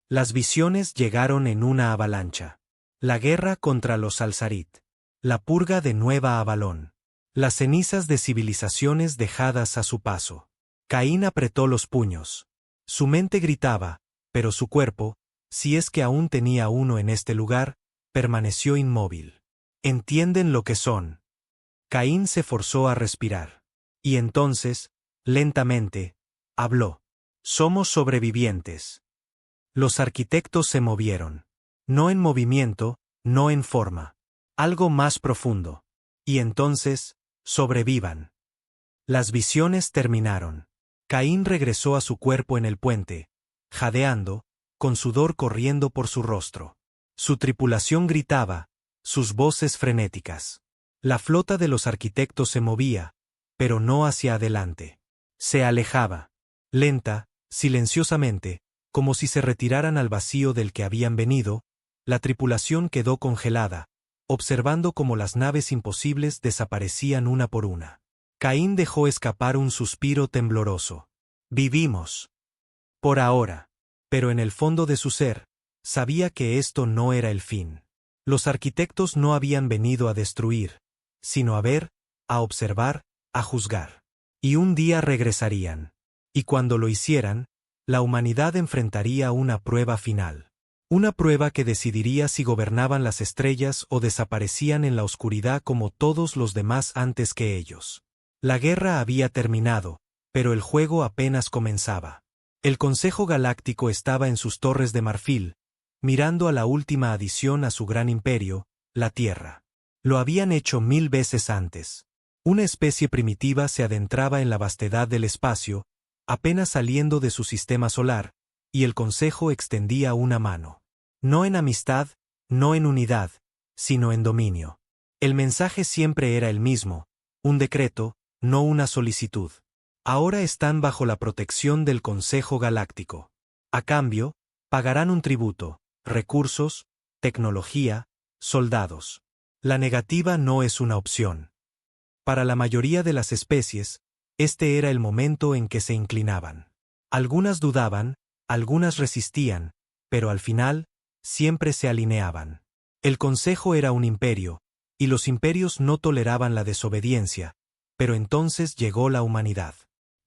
Las visiones llegaron en una avalancha. La guerra contra los Alzarit. La purga de Nueva Avalón. Las cenizas de civilizaciones dejadas a su paso. Caín apretó los puños. Su mente gritaba, pero su cuerpo, si es que aún tenía uno en este lugar, permaneció inmóvil. ¿Entienden lo que son? Caín se forzó a respirar. Y entonces, lentamente, habló. Somos sobrevivientes. Los arquitectos se movieron. No en movimiento, no en forma. Algo más profundo. Y entonces, sobrevivan. Las visiones terminaron. Caín regresó a su cuerpo en el puente, jadeando, con sudor corriendo por su rostro. Su tripulación gritaba, sus voces frenéticas. La flota de los arquitectos se movía, pero no hacia adelante. Se alejaba. Lenta, silenciosamente, como si se retiraran al vacío del que habían venido, la tripulación quedó congelada, observando cómo las naves imposibles desaparecían una por una. Caín dejó escapar un suspiro tembloroso. Vivimos. Por ahora. Pero en el fondo de su ser, sabía que esto no era el fin. Los arquitectos no habían venido a destruir, sino a ver, a observar, a juzgar. Y un día regresarían. Y cuando lo hicieran, la humanidad enfrentaría una prueba final. Una prueba que decidiría si gobernaban las estrellas o desaparecían en la oscuridad como todos los demás antes que ellos. La guerra había terminado, pero el juego apenas comenzaba. El Consejo Galáctico estaba en sus torres de marfil, mirando a la última adición a su gran imperio, la Tierra. Lo habían hecho 1000 veces antes. Una especie primitiva se adentraba en la vastedad del espacio, apenas saliendo de su sistema solar, y el Consejo extendía una mano. No en amistad, no en unidad, sino en dominio. El mensaje siempre era el mismo, un decreto, no una solicitud. Ahora están bajo la protección del Consejo Galáctico. A cambio, Pagarán un tributo, recursos, tecnología, soldados. La negativa no es una opción. Para la mayoría de las especies, este era el momento en que se inclinaban. Algunas dudaban, algunas resistían, pero al final, siempre se alineaban. El Consejo era un imperio, y los imperios no toleraban la desobediencia, pero entonces llegó la humanidad.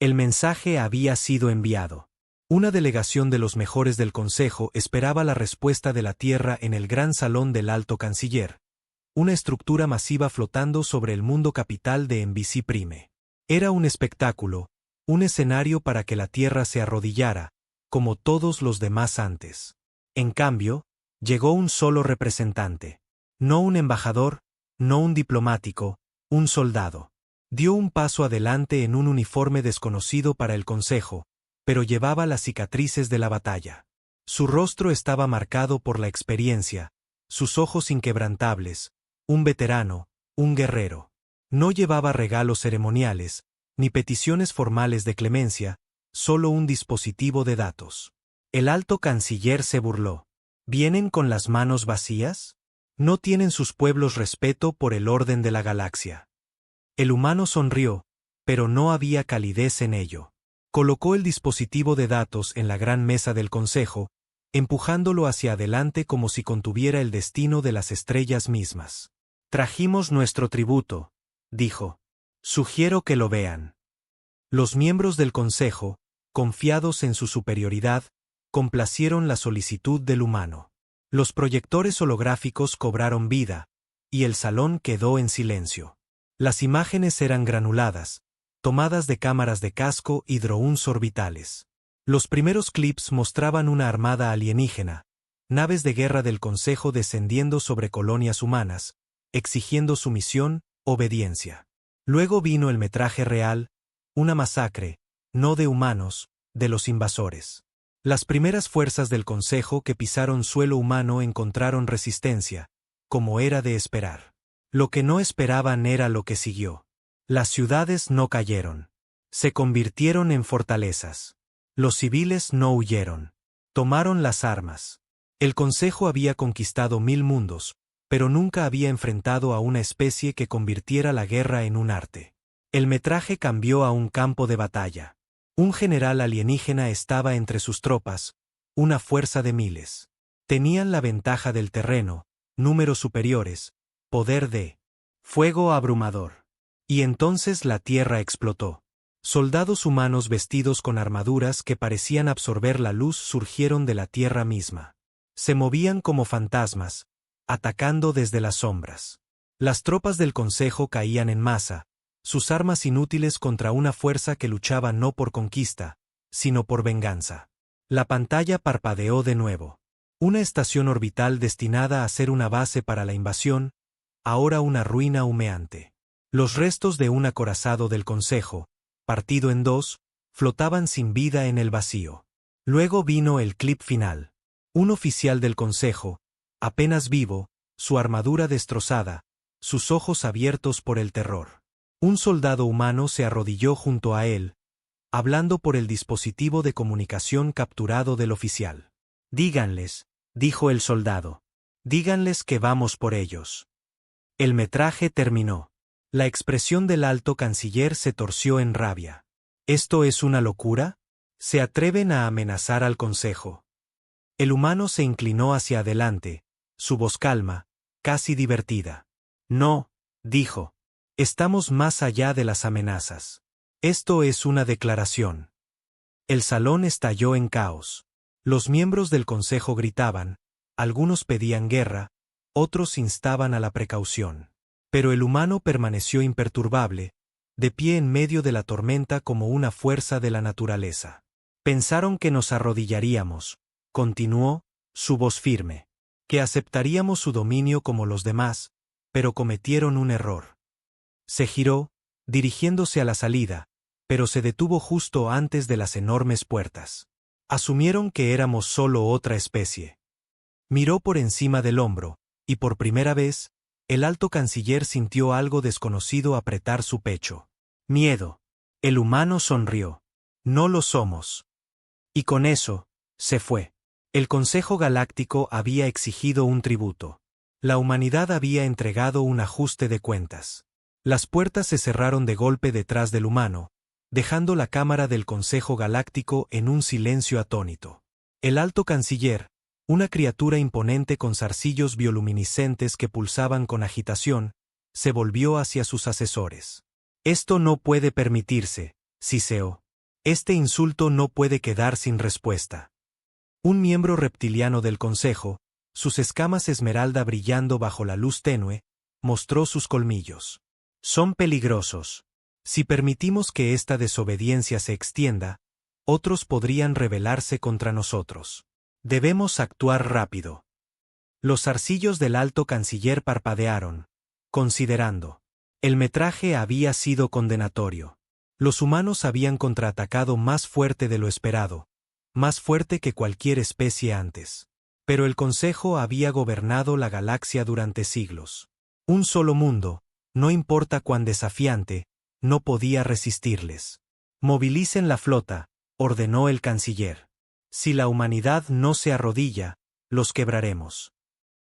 El mensaje había sido enviado. Una delegación de los mejores del Consejo esperaba la respuesta de la Tierra en el gran salón del Alto Canciller, una estructura masiva flotando sobre el mundo capital de MVC Prime. Era un espectáculo, un escenario para que la Tierra se arrodillara, como todos los demás antes. En cambio, llegó un solo representante. No un embajador, no un diplomático, un soldado. Dio un paso adelante en un uniforme desconocido para el Consejo, pero llevaba las cicatrices de la batalla. Su rostro estaba marcado por la experiencia, sus ojos inquebrantables, un veterano, un guerrero. No llevaba regalos ceremoniales, ni peticiones formales de clemencia, solo un dispositivo de datos. El alto canciller se burló. ¿Vienen con las manos vacías? ¿No tienen sus pueblos respeto por el orden de la galaxia? El humano sonrió, pero no había calidez en ello. Colocó el dispositivo de datos en la gran mesa del Consejo, empujándolo hacia adelante como si contuviera el destino de las estrellas mismas. Trajimos nuestro tributo, dijo. Sugiero que lo vean. Los miembros del Consejo, confiados en su superioridad, complacieron la solicitud del humano. Los proyectores holográficos cobraron vida, y el salón quedó en silencio. Las imágenes eran granuladas, tomadas de cámaras de casco y drones orbitales. Los primeros clips mostraban una armada alienígena, naves de guerra del Consejo descendiendo sobre colonias humanas, exigiendo sumisión, obediencia. Luego vino el metraje real, una masacre, no de humanos, de los invasores. Las primeras fuerzas del Consejo que pisaron suelo humano encontraron resistencia, como era de esperar. Lo que no esperaban era lo que siguió. Las ciudades no cayeron. Se convirtieron en fortalezas. Los civiles no huyeron. Tomaron las armas. El Consejo había conquistado 1000 mundos, pero nunca había enfrentado a una especie que convirtiera la guerra en un arte. El metraje cambió a un campo de batalla. Un general alienígena estaba entre sus tropas, una fuerza de miles. Tenían la ventaja del terreno, números superiores, poder de fuego abrumador. Y entonces la tierra explotó. Soldados humanos vestidos con armaduras que parecían absorber la luz surgieron de la tierra misma. Se movían como fantasmas, atacando desde las sombras. Las tropas del Consejo caían en masa, sus armas inútiles contra una fuerza que luchaba no por conquista, sino por venganza. La pantalla parpadeó de nuevo. Una estación orbital destinada a ser una base para la invasión, ahora una ruina humeante. Los restos de un acorazado del Consejo, partido en dos, flotaban sin vida en el vacío. Luego vino el clip final. Un oficial del Consejo, apenas vivo, su armadura destrozada, sus ojos abiertos por el terror. Un soldado humano se arrodilló junto a él, hablando por el dispositivo de comunicación capturado del oficial. Díganles, dijo el soldado. Díganles que vamos por ellos. El metraje terminó. La expresión del alto canciller se torció en rabia. ¿Esto es una locura? ¿Se atreven a amenazar al Consejo? El humano se inclinó hacia adelante, su voz calma, casi divertida. No, dijo. Estamos más allá de las amenazas. Esto es una declaración. El salón estalló en caos. Los miembros del Consejo gritaban, algunos pedían guerra, otros instaban a la precaución. Pero el humano permaneció imperturbable, de pie en medio de la tormenta como una fuerza de la naturaleza. Pensaron que nos arrodillaríamos, continuó, su voz firme, que aceptaríamos su dominio como los demás, pero cometieron un error. Se giró, dirigiéndose a la salida, pero se detuvo justo antes de las enormes puertas. Asumieron que éramos solo otra especie. Miró por encima del hombro, y por primera vez, el alto canciller sintió algo desconocido apretar su pecho. Miedo. El humano sonrió. No lo somos. Y con eso, se fue. El Consejo Galáctico había exigido un tributo. La humanidad había entregado un ajuste de cuentas. Las puertas se cerraron de golpe detrás del humano, dejando la cámara del Consejo Galáctico en un silencio atónito. El alto canciller, una criatura imponente con zarcillos bioluminiscentes que pulsaban con agitación, se volvió hacia sus asesores. Esto no puede permitirse, Ciceo. Este insulto no puede quedar sin respuesta. Un miembro reptiliano del Consejo, sus escamas esmeralda brillando bajo la luz tenue, mostró sus colmillos. Son peligrosos. Si permitimos que esta desobediencia se extienda, otros podrían rebelarse contra nosotros. Debemos actuar rápido. Los zarcillos del alto canciller parpadearon, considerando. El metraje había sido condenatorio. Los humanos habían contraatacado más fuerte de lo esperado, más fuerte que cualquier especie antes. Pero el Consejo había gobernado la galaxia durante siglos. Un solo mundo, no importa cuán desafiante, no podía resistirles. Movilicen la flota, ordenó el canciller. Si la humanidad no se arrodilla, los quebraremos.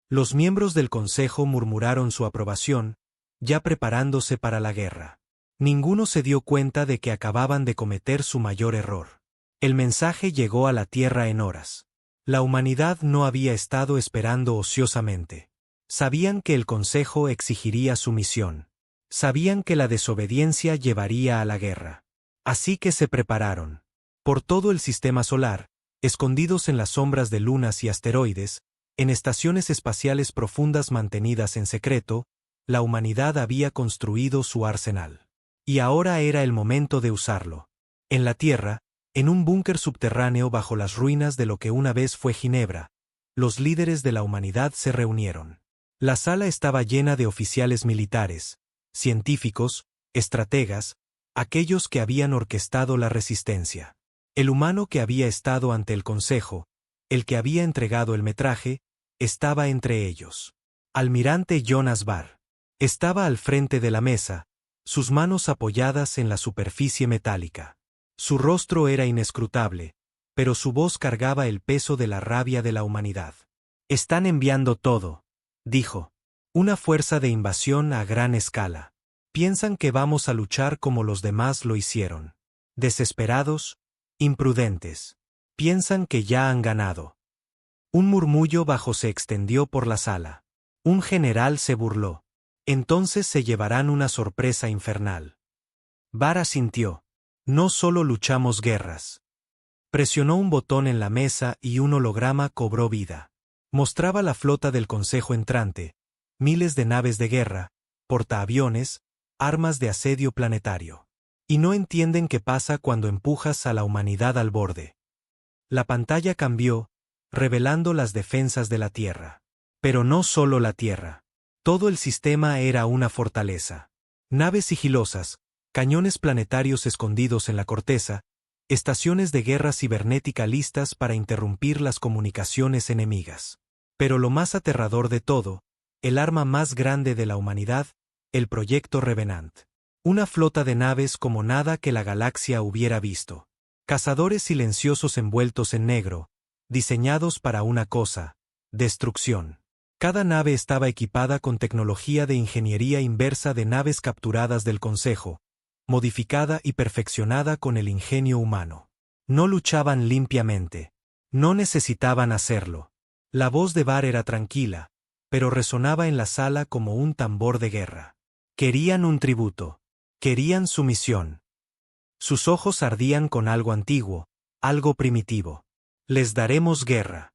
Los miembros del Consejo murmuraron su aprobación, ya preparándose para la guerra. Ninguno se dio cuenta de que acababan de cometer su mayor error. El mensaje llegó a la Tierra en horas. La humanidad no había estado esperando ociosamente. Sabían que el Consejo exigiría sumisión. Sabían que la desobediencia llevaría a la guerra. Así que se prepararon. Por todo el sistema solar, escondidos en las sombras de lunas y asteroides, en estaciones espaciales profundas mantenidas en secreto, la humanidad había construido su arsenal. Y ahora era el momento de usarlo. En la Tierra, en un búnker subterráneo bajo las ruinas de lo que una vez fue Ginebra, los líderes de la humanidad se reunieron. La sala estaba llena de oficiales militares, científicos, estrategas, aquellos que habían orquestado la resistencia. El humano que había estado ante el Consejo, el que había entregado el metraje, estaba entre ellos. Almirante Jonas Barr. Estaba al frente de la mesa, sus manos apoyadas en la superficie metálica. Su rostro era inescrutable, pero su voz cargaba el peso de la rabia de la humanidad. Están enviando todo, dijo. Una fuerza de invasión a gran escala. Piensan que vamos a luchar como los demás lo hicieron. Desesperados, imprudentes. Piensan que ya han ganado. Un murmullo bajo se extendió por la sala. Un general se burló. Entonces se llevarán una sorpresa infernal. Barr asintió. No solo luchamos guerras. Presionó un botón en la mesa y un holograma cobró vida. Mostraba la flota del Consejo entrante, miles de naves de guerra, portaaviones, armas de asedio planetario. Y no entienden qué pasa cuando empujas a la humanidad al borde. La pantalla cambió, revelando las defensas de la Tierra. Pero no solo la Tierra. Todo el sistema era una fortaleza. Naves sigilosas, cañones planetarios escondidos en la corteza, estaciones de guerra cibernética listas para interrumpir las comunicaciones enemigas. Pero lo más aterrador de todo, el arma más grande de la humanidad, el Proyecto Revenant. Una flota de naves como nada que la galaxia hubiera visto. Cazadores silenciosos envueltos en negro, diseñados para una cosa: destrucción. Cada nave estaba equipada con tecnología de ingeniería inversa de naves capturadas del Consejo, modificada y perfeccionada con el ingenio humano. No luchaban limpiamente. No necesitaban hacerlo. La voz de Barr era tranquila, pero resonaba en la sala como un tambor de guerra. Querían un tributo. Querían sumisión. Sus ojos ardían con algo antiguo, algo primitivo. Les daremos guerra.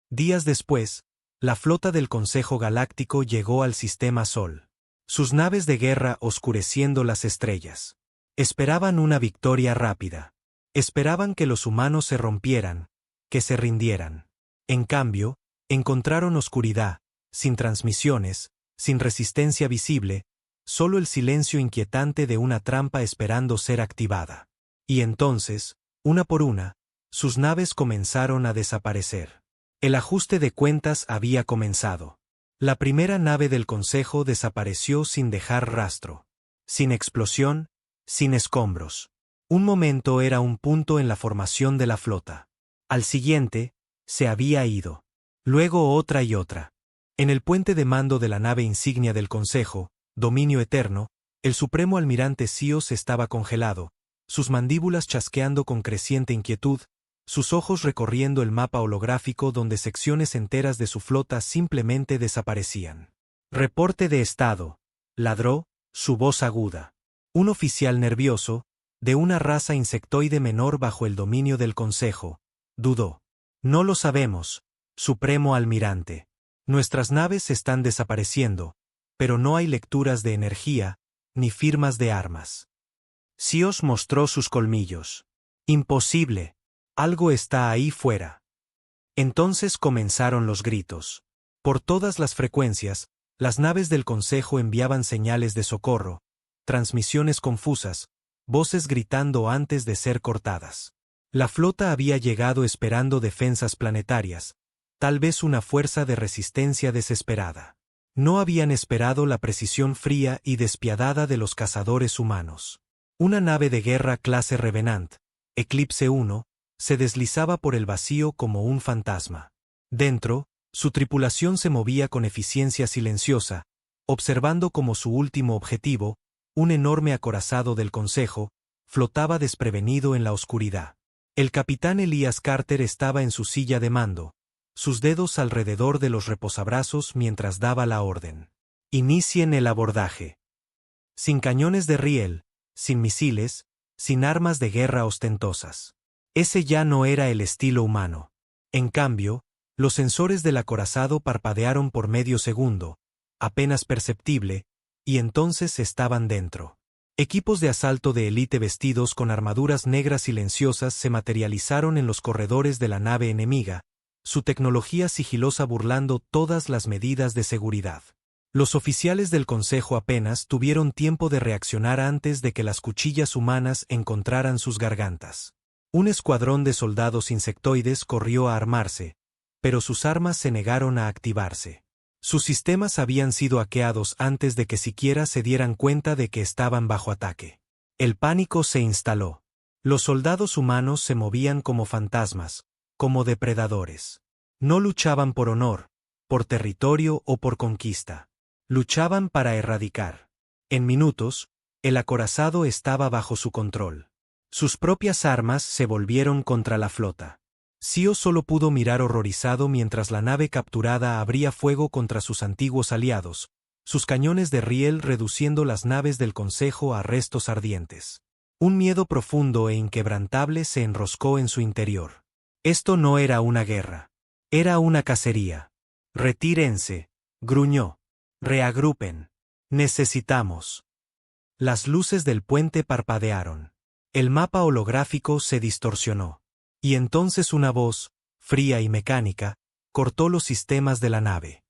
Días después, la flota del Consejo Galáctico llegó al sistema Sol. Sus naves de guerra oscureciendo las estrellas. Esperaban una victoria rápida. Esperaban que los humanos se rompieran, que se rindieran. En cambio, encontraron oscuridad, sin transmisiones, sin resistencia visible, solo el silencio inquietante de una trampa esperando ser activada. Y entonces, una por una, sus naves comenzaron a desaparecer. El ajuste de cuentas había comenzado. La primera nave del Consejo desapareció sin dejar rastro. Sin explosión, sin escombros. Un momento era un punto en la formación de la flota. Al siguiente, Se había ido. Luego otra y otra. En el puente de mando de la nave insignia del Consejo, Dominio Eterno, el supremo almirante Sios estaba congelado, sus mandíbulas chasqueando con creciente inquietud, sus ojos recorriendo el mapa holográfico donde secciones enteras de su flota simplemente desaparecían. «Reporte de estado», ladró, su voz aguda. Un oficial nervioso, de una raza insectoide menor bajo el dominio del Consejo, dudó. «No lo sabemos, supremo almirante. Nuestras naves están desapareciendo, pero no hay lecturas de energía, ni firmas de armas». Sios mostró sus colmillos. «Imposible. Algo está ahí fuera». Entonces comenzaron los gritos. Por todas las frecuencias, las naves del Consejo enviaban señales de socorro, transmisiones confusas, voces gritando antes de ser cortadas. La flota había llegado esperando defensas planetarias, tal vez una fuerza de resistencia desesperada. No habían esperado la precisión fría y despiadada de los cazadores humanos. Una nave de guerra clase Revenant, Eclipse 1, se deslizaba por el vacío como un fantasma. Dentro, su tripulación se movía con eficiencia silenciosa, observando como su último objetivo, un enorme acorazado del Consejo, flotaba desprevenido en la oscuridad. El capitán Elías Carter estaba en su silla de mando, sus dedos alrededor de los reposabrazos mientras daba la orden. «Inicien el abordaje». Sin cañones de riel, sin misiles, sin armas de guerra ostentosas. Ese ya no era el estilo humano. En cambio, los sensores del acorazado parpadearon por medio segundo, apenas perceptible, y entonces estaban dentro. Equipos de asalto de élite vestidos con armaduras negras silenciosas se materializaron en los corredores de la nave enemiga, su tecnología sigilosa burlando todas las medidas de seguridad. Los oficiales del Consejo apenas tuvieron tiempo de reaccionar antes de que las cuchillas humanas encontraran sus gargantas. Un escuadrón de soldados insectoides corrió a armarse, pero sus armas se negaron a activarse. Sus sistemas habían sido hackeados antes de que siquiera se dieran cuenta de que estaban bajo ataque. El pánico se instaló. Los soldados humanos se movían como fantasmas, como depredadores. No luchaban por honor, por territorio o por conquista. Luchaban para erradicar. En minutos, el acorazado estaba bajo su control. Sus propias armas se volvieron contra la flota. Sios solo pudo mirar horrorizado mientras la nave capturada abría fuego contra sus antiguos aliados, sus cañones de riel reduciendo las naves del Consejo a restos ardientes. Un miedo profundo e inquebrantable se enroscó en su interior. Esto no era una guerra. Era una cacería. «Retírense», gruñó. «Reagrupen. Necesitamos». Las luces del puente parpadearon. El mapa holográfico se distorsionó. Y entonces una voz, fría y mecánica, cortó los sistemas de la nave.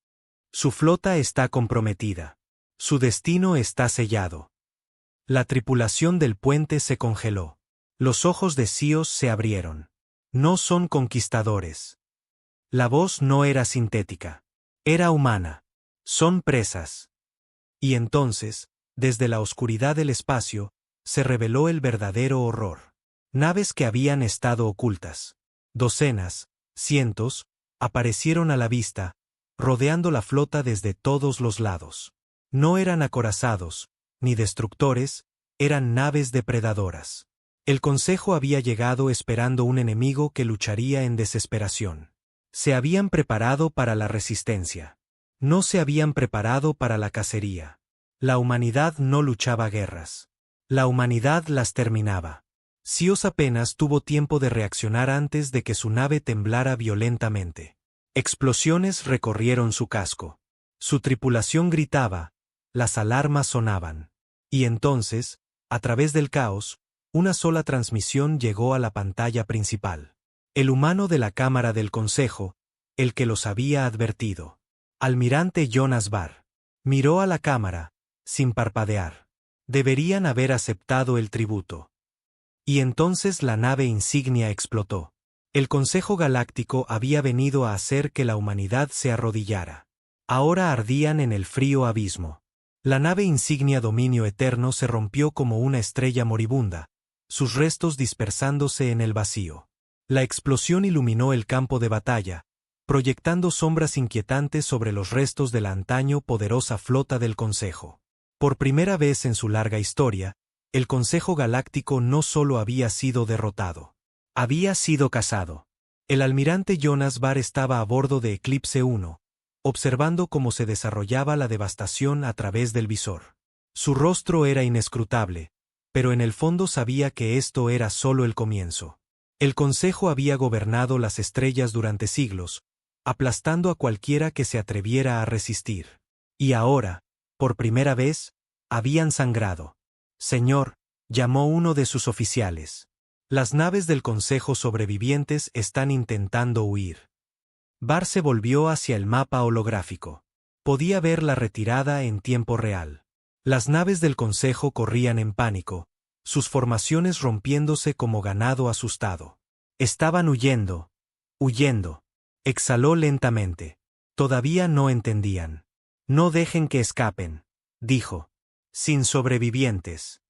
«Su flota está comprometida. Su destino está sellado». La tripulación del puente se congeló. Los ojos de Sios se abrieron. «No son conquistadores». La voz no era sintética. Era humana. «Son presas». Y entonces, desde la oscuridad del espacio, se reveló el verdadero horror. Naves que habían estado ocultas. Docenas, cientos, aparecieron a la vista, rodeando la flota desde todos los lados. No eran acorazados, ni destructores, eran naves depredadoras. El Consejo había llegado esperando un enemigo que lucharía en desesperación. Se habían preparado para la resistencia. No se habían preparado para la cacería. La humanidad no luchaba guerras. La humanidad las terminaba. Sios apenas tuvo tiempo de reaccionar antes de que su nave temblara violentamente. Explosiones recorrieron su casco. Su tripulación gritaba, las alarmas sonaban. Y entonces, a través del caos, una sola transmisión llegó a la pantalla principal. El humano de la cámara del Consejo, el que los había advertido. Almirante Jonas Barr. Miró a la cámara, sin parpadear. Deberían haber aceptado el tributo. Y entonces la nave insignia explotó. El Consejo Galáctico había venido a hacer que la humanidad se arrodillara. Ahora ardían en el frío abismo. La nave insignia Dominio Eterno se rompió como una estrella moribunda, sus restos dispersándose en el vacío. La explosión iluminó el campo de batalla, proyectando sombras inquietantes sobre los restos de la antaño poderosa flota del Consejo. Por primera vez en su larga historia, el Consejo Galáctico no solo había sido derrotado, había sido cazado. El almirante Jonas Var estaba a bordo de Eclipse 1, observando cómo se desarrollaba la devastación a través del visor. Su rostro era inescrutable, pero en el fondo sabía que esto era solo el comienzo. El Consejo había gobernado las estrellas durante siglos, aplastando a cualquiera que se atreviera a resistir. Y ahora, por primera vez, habían sangrado. Señor, llamó uno de sus oficiales. Las naves del Consejo sobrevivientes están intentando huir. Var se volvió hacia el mapa holográfico. Podía ver la retirada en tiempo real. Las naves del Consejo corrían en pánico, sus formaciones rompiéndose como ganado asustado. Estaban huyendo. Huyendo. Exhaló lentamente. Todavía no entendían. No dejen que escapen, dijo. Sin sobrevivientes.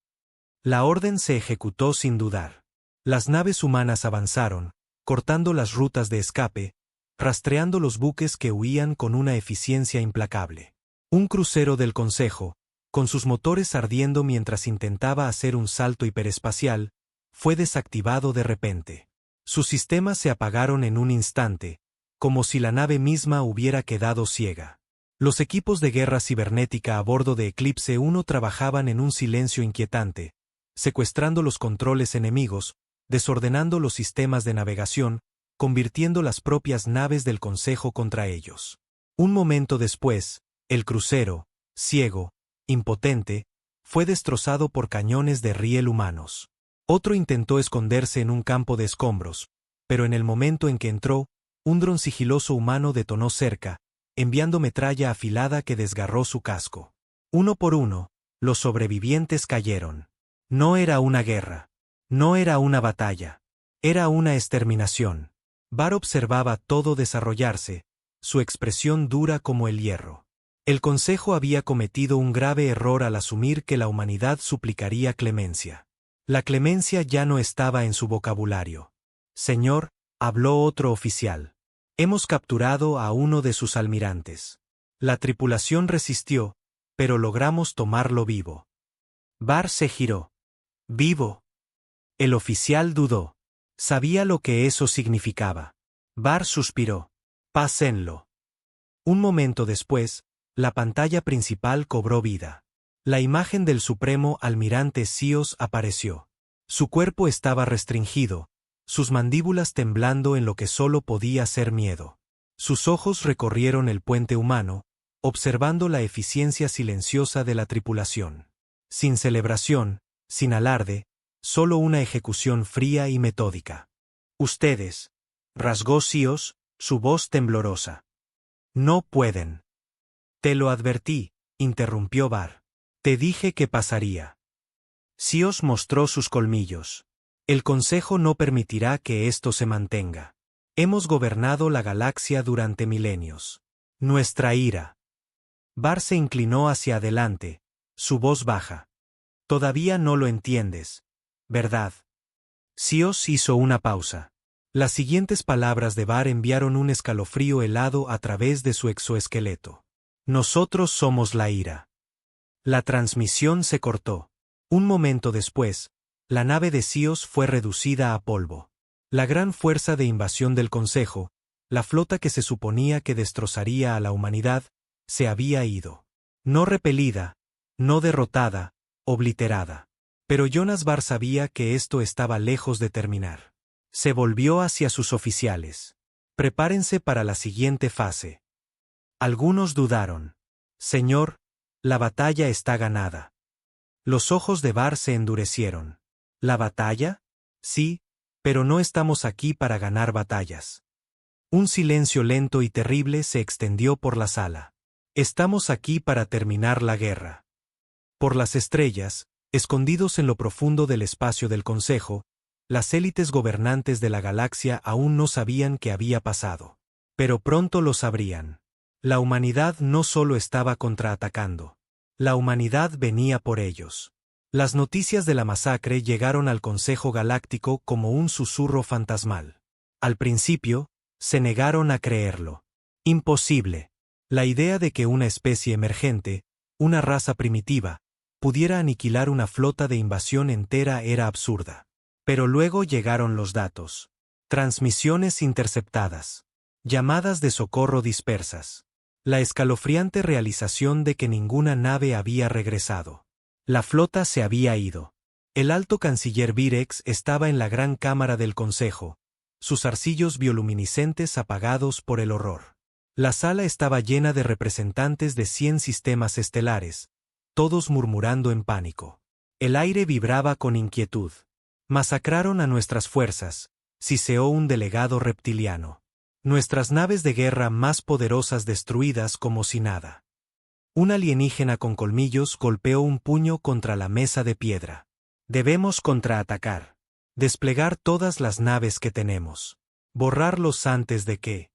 La orden se ejecutó sin dudar. Las naves humanas avanzaron, cortando las rutas de escape, rastreando los buques que huían con una eficiencia implacable. Un crucero del Consejo, con sus motores ardiendo mientras intentaba hacer un salto hiperespacial, fue desactivado de repente. Sus sistemas se apagaron en un instante, como si la nave misma hubiera quedado ciega. Los equipos de guerra cibernética a bordo de Eclipse 1 trabajaban en un silencio inquietante, secuestrando los controles enemigos, desordenando los sistemas de navegación, convirtiendo las propias naves del Consejo contra ellos. Un momento después, el crucero, ciego, impotente, fue destrozado por cañones de riel humanos. Otro intentó esconderse en un campo de escombros, pero en el momento en que entró, un dron sigiloso humano detonó cerca, enviando metralla afilada que desgarró su casco. Uno por uno, los sobrevivientes cayeron. No era una guerra. No era una batalla. Era una exterminación. Var observaba todo desarrollarse, su expresión dura como el hierro. El Consejo había cometido un grave error al asumir que la humanidad suplicaría clemencia. La clemencia ya no estaba en su vocabulario. Señor, habló otro oficial. Hemos capturado a uno de sus almirantes. La tripulación resistió, pero logramos tomarlo vivo. Var se giró. ¿Vivo? El oficial dudó. Sabía lo que eso significaba. Var suspiró. Pásenlo. Un momento después, la pantalla principal cobró vida. La imagen del supremo almirante Sios apareció. Su cuerpo estaba restringido, sus mandíbulas temblando en lo que solo podía ser miedo. Sus ojos recorrieron el puente humano, observando la eficiencia silenciosa de la tripulación. Sin celebración, sin alarde, solo una ejecución fría y metódica. Ustedes, rasgó Sios, su voz temblorosa. No pueden. Te lo advertí, interrumpió Var. Te dije que pasaría. Sios mostró sus colmillos. El Consejo no permitirá que esto se mantenga. Hemos gobernado la galaxia durante milenios. Nuestra ira. Var se inclinó hacia adelante, su voz baja. Todavía no lo entiendes, ¿verdad? Sios hizo una pausa. Las siguientes palabras de Var enviaron un escalofrío helado a través de su exoesqueleto. Nosotros somos la ira. La transmisión se cortó. Un momento después, la nave de Sios fue reducida a polvo. La gran fuerza de invasión del Consejo, la flota que se suponía que destrozaría a la humanidad, se había ido. No repelida, no derrotada, obliterada. Pero Jonas Var sabía que esto estaba lejos de terminar. Se volvió hacia sus oficiales. Prepárense para la siguiente fase. Algunos dudaron. Señor, la batalla está ganada. Los ojos de Var se endurecieron. ¿La batalla? Sí, pero no estamos aquí para ganar batallas. Un silencio lento y terrible se extendió por la sala. Estamos aquí para terminar la guerra. Por las estrellas, escondidos en lo profundo del espacio del Consejo, las élites gobernantes de la galaxia aún no sabían qué había pasado. Pero pronto lo sabrían. La humanidad no solo estaba contraatacando. La humanidad venía por ellos. Las noticias de la masacre llegaron al Consejo Galáctico como un susurro fantasmal. Al principio, se negaron a creerlo. Imposible. La idea de que una especie emergente, una raza primitiva, pudiera aniquilar una flota de invasión entera era absurda. Pero luego llegaron los datos. Transmisiones interceptadas. Llamadas de socorro dispersas. La escalofriante realización de que ninguna nave había regresado. La flota se había ido. El alto canciller Virex estaba en la gran cámara del consejo, sus arcillos bioluminiscentes apagados por el horror. La sala estaba llena de representantes de 100 sistemas estelares, todos murmurando en pánico. El aire vibraba con inquietud. Masacraron a nuestras fuerzas, siseó un delegado reptiliano. Nuestras naves de guerra más poderosas destruidas como si nada. Un alienígena con colmillos golpeó un puño contra la mesa de piedra. Debemos contraatacar. Desplegar todas las naves que tenemos. Borrarlos antes de que.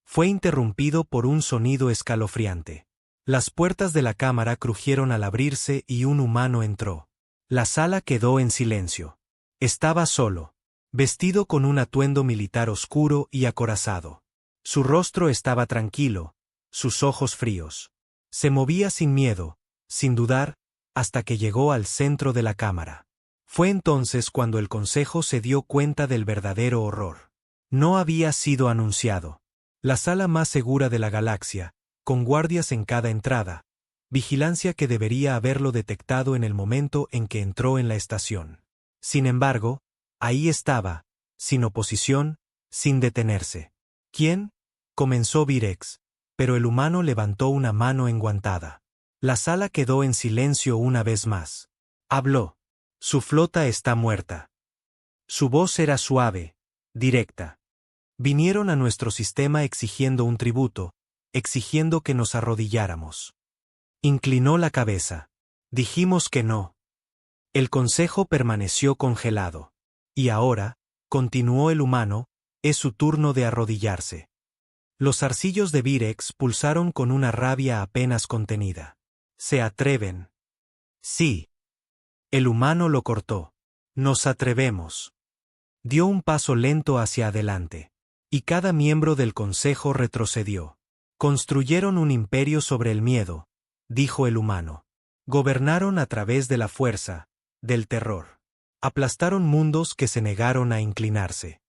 Fue interrumpido por un sonido escalofriante. Las puertas de la cámara crujieron al abrirse y un humano entró. La sala quedó en silencio. Estaba solo, vestido con un atuendo militar oscuro y acorazado. Su rostro estaba tranquilo, sus ojos fríos. Se movía sin miedo, sin dudar, hasta que llegó al centro de la cámara. Fue entonces cuando el consejo se dio cuenta del verdadero horror. No había sido anunciado. La sala más segura de la galaxia, con guardias en cada entrada, vigilancia que debería haberlo detectado en el momento en que entró en la estación. Sin embargo, ahí estaba, sin oposición, sin detenerse. ¿Quién? Comenzó Virex, pero el humano levantó una mano enguantada. La sala quedó en silencio una vez más. Habló. Su flota está muerta. Su voz era suave, directa. Vinieron a nuestro sistema exigiendo un tributo, exigiendo que nos arrodilláramos. Inclinó la cabeza. Dijimos que no. El consejo permaneció congelado. Y ahora, continuó el humano, es su turno de arrodillarse. Los arcillos de Virex pulsaron con una rabia apenas contenida. ¿Se atreven? Sí. El humano lo cortó. Nos atrevemos. Dio un paso lento hacia adelante. Y cada miembro del consejo retrocedió. Construyeron un imperio sobre el miedo, dijo el humano. Gobernaron a través de la fuerza, del terror. Aplastaron mundos que se negaron a inclinarse.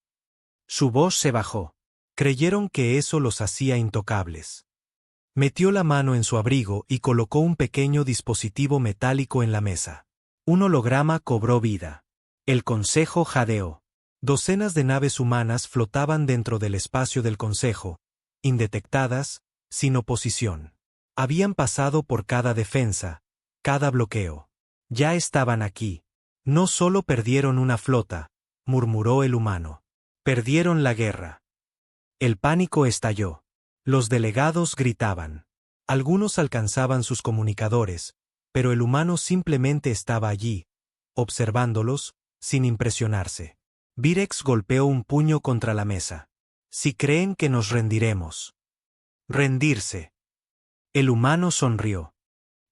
Su voz se bajó. Creyeron que eso los hacía intocables. Metió la mano en su abrigo y colocó un pequeño dispositivo metálico en la mesa. Un holograma cobró vida. El consejo jadeó. Docenas de naves humanas flotaban dentro del espacio del consejo, indetectadas, sin oposición. Habían pasado por cada defensa, cada bloqueo. Ya estaban aquí. No solo perdieron una flota, murmuró el humano. Perdieron la guerra. El pánico estalló. Los delegados gritaban. Algunos alcanzaban sus comunicadores, pero el humano simplemente estaba allí, observándolos, sin impresionarse. Virex golpeó un puño contra la mesa. Si creen que nos rendiremos. Rendirse. El humano sonrió.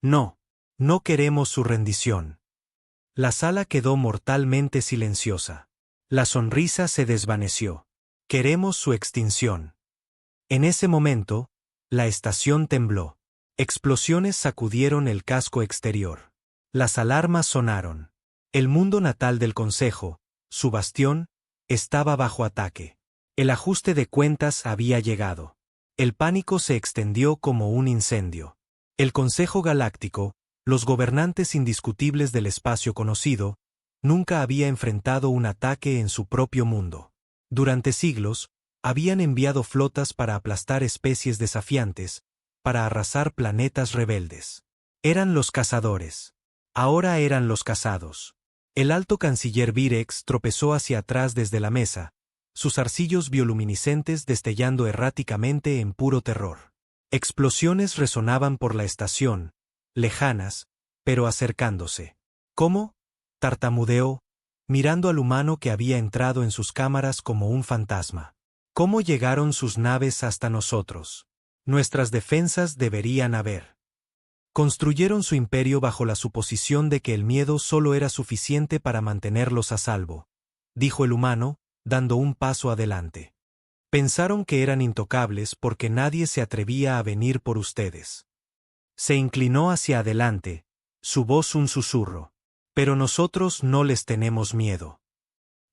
No, no queremos su rendición. La sala quedó mortalmente silenciosa. La sonrisa se desvaneció. Queremos su extinción. En ese momento, la estación tembló. Explosiones sacudieron el casco exterior. Las alarmas sonaron. El mundo natal del consejo, su bastión, estaba bajo ataque. El ajuste de cuentas había llegado. El pánico se extendió como un incendio. El Consejo Galáctico, los gobernantes indiscutibles del espacio conocido, nunca había enfrentado un ataque en su propio mundo. Durante siglos, habían enviado flotas para aplastar especies desafiantes, para arrasar planetas rebeldes. Eran los cazadores. Ahora eran los cazados. El alto canciller Virex tropezó hacia atrás desde la mesa, sus arcillos bioluminiscentes destellando erráticamente en puro terror. Explosiones resonaban por la estación, lejanas, pero acercándose. ¿Cómo? Tartamudeó, mirando al humano que había entrado en sus cámaras como un fantasma. ¿Cómo llegaron sus naves hasta nosotros? Nuestras defensas deberían haber. Construyeron su imperio bajo la suposición de que el miedo solo era suficiente para mantenerlos a salvo, dijo el humano, dando un paso adelante. Pensaron que eran intocables porque nadie se atrevía a venir por ustedes. Se inclinó hacia adelante, su voz un susurro. Pero nosotros no les tenemos miedo.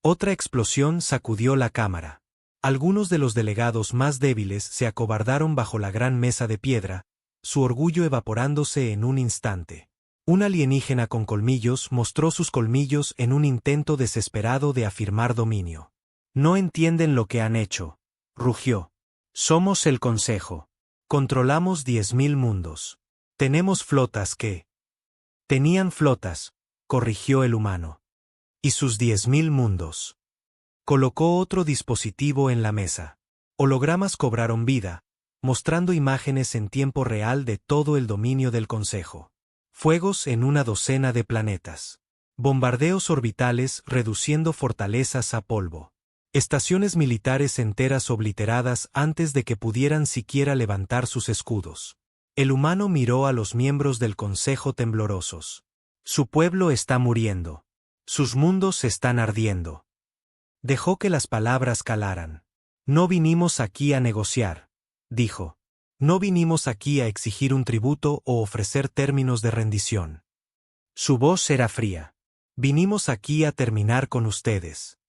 Otra explosión sacudió la cámara. Algunos de los delegados más débiles se acobardaron bajo la gran mesa de piedra, su orgullo evaporándose en un instante. Un alienígena con colmillos mostró sus colmillos en un intento desesperado de afirmar dominio. No entienden lo que han hecho, rugió. Somos el Consejo. Controlamos 10.000 mundos. Tenemos flotas que... Tenían flotas, corrigió el humano. Y sus 10.000 mundos. Colocó otro dispositivo en la mesa. Hologramas cobraron vida, mostrando imágenes en tiempo real de todo el dominio del Consejo. Fuegos en una docena de planetas. Bombardeos orbitales reduciendo fortalezas a polvo. Estaciones militares enteras obliteradas antes de que pudieran siquiera levantar sus escudos. El humano miró a los miembros del Consejo temblorosos. Su pueblo está muriendo. Sus mundos están ardiendo. Dejó que las palabras calaran. No vinimos aquí a negociar, dijo. No vinimos aquí a exigir un tributo o ofrecer términos de rendición. Su voz era fría. Vinimos aquí a terminar con ustedes.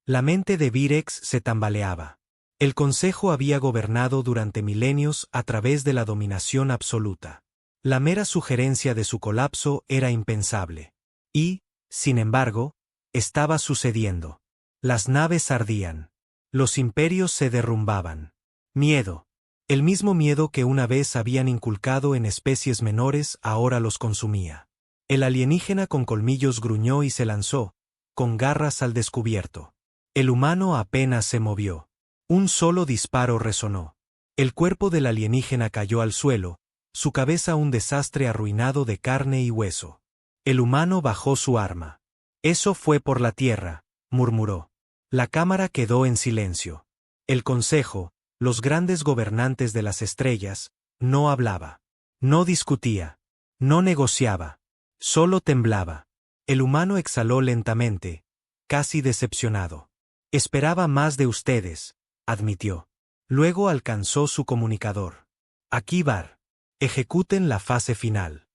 La mente de Virex se tambaleaba. El Consejo había gobernado durante milenios a través de la dominación absoluta. La mera sugerencia de su colapso era impensable. Y, sin embargo, estaba sucediendo. Las naves ardían. Los imperios se derrumbaban. Miedo. El mismo miedo que una vez habían inculcado en especies menores ahora los consumía. El alienígena con colmillos gruñó y se lanzó, con garras al descubierto. El humano apenas se movió. Un solo disparo resonó. El cuerpo del alienígena cayó al suelo, su cabeza un desastre arruinado de carne y hueso. El humano bajó su arma. Eso fue por la tierra, murmuró. La cámara quedó en silencio. El Consejo, los grandes gobernantes de las estrellas, no hablaba. No discutía. No negociaba. Solo temblaba. El humano exhaló lentamente, casi decepcionado. Esperaba más de ustedes, admitió. Luego alcanzó su comunicador. Aquí Var. Ejecuten la fase final.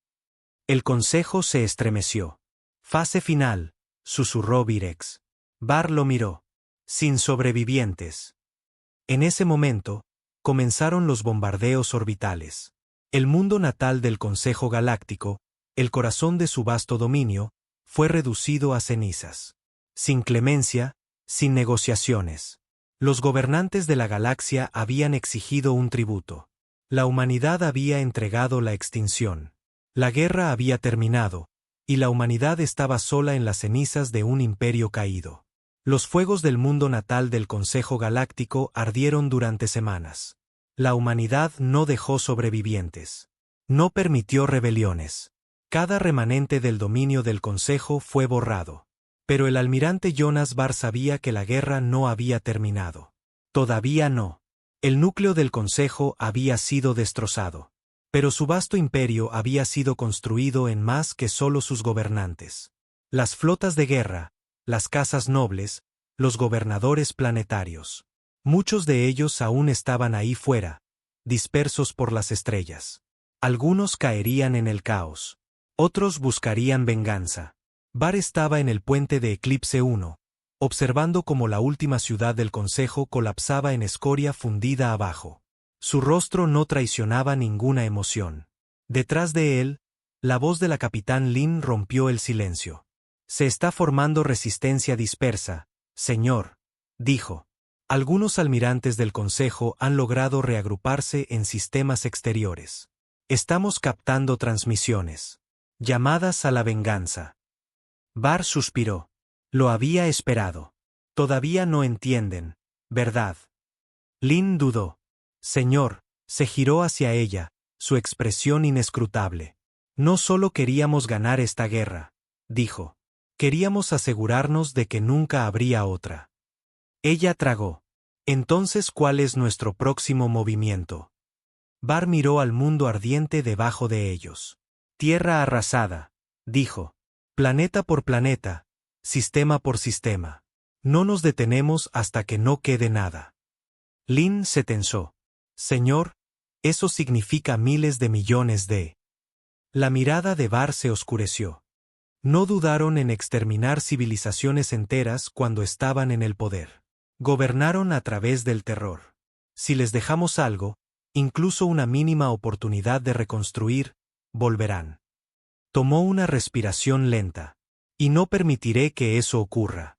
El Consejo se estremeció. Fase final, susurró Virex. Var lo miró. Sin sobrevivientes. En ese momento, comenzaron los bombardeos orbitales. El mundo natal del Consejo Galáctico, el corazón de su vasto dominio, fue reducido a cenizas. Sin clemencia, sin negociaciones. Los gobernantes de la galaxia habían exigido un tributo. La humanidad había entregado la extinción. La guerra había terminado, y la humanidad estaba sola en las cenizas de un imperio caído. Los fuegos del mundo natal del Consejo Galáctico ardieron durante semanas. La humanidad no dejó sobrevivientes. No permitió rebeliones. Cada remanente del dominio del Consejo fue borrado. Pero el almirante Jonas Var sabía que la guerra no había terminado. Todavía no. El núcleo del Consejo había sido destrozado. Pero su vasto imperio había sido construido en más que solo sus gobernantes. Las flotas de guerra, las casas nobles, los gobernadores planetarios. Muchos de ellos aún estaban ahí fuera, dispersos por las estrellas. Algunos caerían en el caos. Otros buscarían venganza. Var estaba en el puente de Eclipse 1, observando cómo la última ciudad del Consejo colapsaba en escoria fundida abajo. Su rostro no traicionaba ninguna emoción. Detrás de él, la voz de la capitán Lin rompió el silencio. Se está formando resistencia dispersa, señor, dijo. Algunos almirantes del Consejo han logrado reagruparse en sistemas exteriores. Estamos captando transmisiones. Llamadas a la venganza. Var suspiró. Lo había esperado. Todavía no entienden, ¿verdad? Lin dudó. Señor, se giró hacia ella, su expresión inescrutable. No solo queríamos ganar esta guerra, dijo. Queríamos asegurarnos de que nunca habría otra. Ella tragó. Entonces, ¿cuál es nuestro próximo movimiento? Var miró al mundo ardiente debajo de ellos. Tierra arrasada, dijo. Planeta por planeta, sistema por sistema. No nos detenemos hasta que no quede nada. Lin se tensó. Señor, eso significa miles de millones de... La mirada de Bar se oscureció. No dudaron en exterminar civilizaciones enteras cuando estaban en el poder. Gobernaron a través del terror. Si les dejamos algo, incluso una mínima oportunidad de reconstruir, volverán. Tomó una respiración lenta. Y no permitiré que eso ocurra.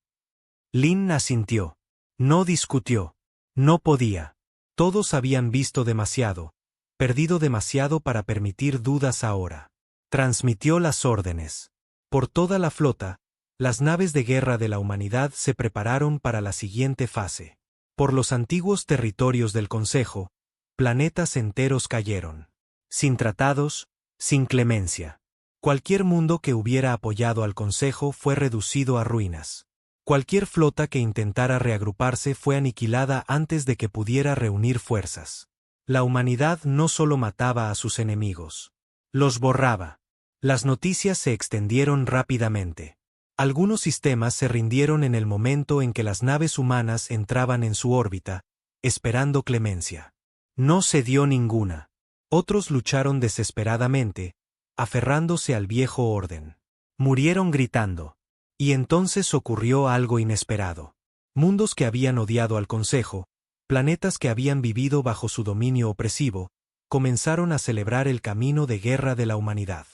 Lin asintió. No discutió. No podía. Todos habían visto demasiado, perdido demasiado para permitir dudas ahora. Transmitió las órdenes. Por toda la flota, las naves de guerra de la humanidad se prepararon para la siguiente fase. Por los antiguos territorios del Consejo, planetas enteros cayeron. Sin tratados, sin clemencia. Cualquier mundo que hubiera apoyado al Consejo fue reducido a ruinas. Cualquier flota que intentara reagruparse fue aniquilada antes de que pudiera reunir fuerzas. La humanidad no solo mataba a sus enemigos, los borraba. Las noticias se extendieron rápidamente. Algunos sistemas se rindieron en el momento en que las naves humanas entraban en su órbita, esperando clemencia. No se dio ninguna. Otros lucharon desesperadamente, aferrándose al viejo orden. Murieron gritando. Y entonces ocurrió algo inesperado. Mundos que habían odiado al Consejo, planetas que habían vivido bajo su dominio opresivo, comenzaron a celebrar el camino de guerra de la humanidad.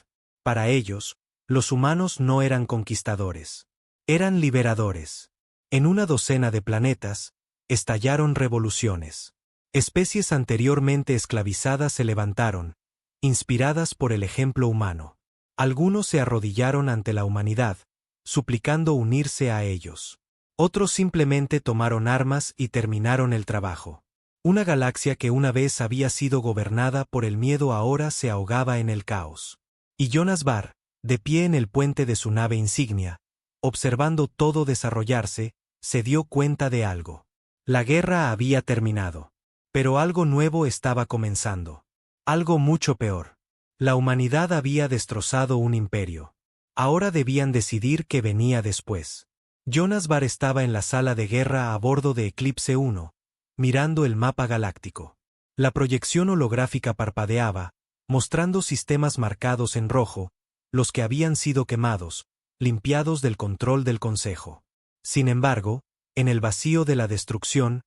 Para ellos, los humanos no eran conquistadores. Eran liberadores. En una docena de planetas, estallaron revoluciones. Especies anteriormente esclavizadas se levantaron, inspiradas por el ejemplo humano. Algunos se arrodillaron ante la humanidad, suplicando unirse a ellos. Otros simplemente tomaron armas y terminaron el trabajo. Una galaxia que una vez había sido gobernada por el miedo ahora se ahogaba en el caos. Y Jonas Var, de pie en el puente de su nave insignia, observando todo desarrollarse, se dio cuenta de algo. La guerra había terminado. Pero algo nuevo estaba comenzando. Algo mucho peor. La humanidad había destrozado un imperio. Ahora debían decidir qué venía después. Jonas Var estaba en la sala de guerra a bordo de Eclipse 1, mirando el mapa galáctico. La proyección holográfica parpadeaba, mostrando sistemas marcados en rojo, los que habían sido quemados, limpiados del control del Consejo. Sin embargo, en el vacío de la destrucción,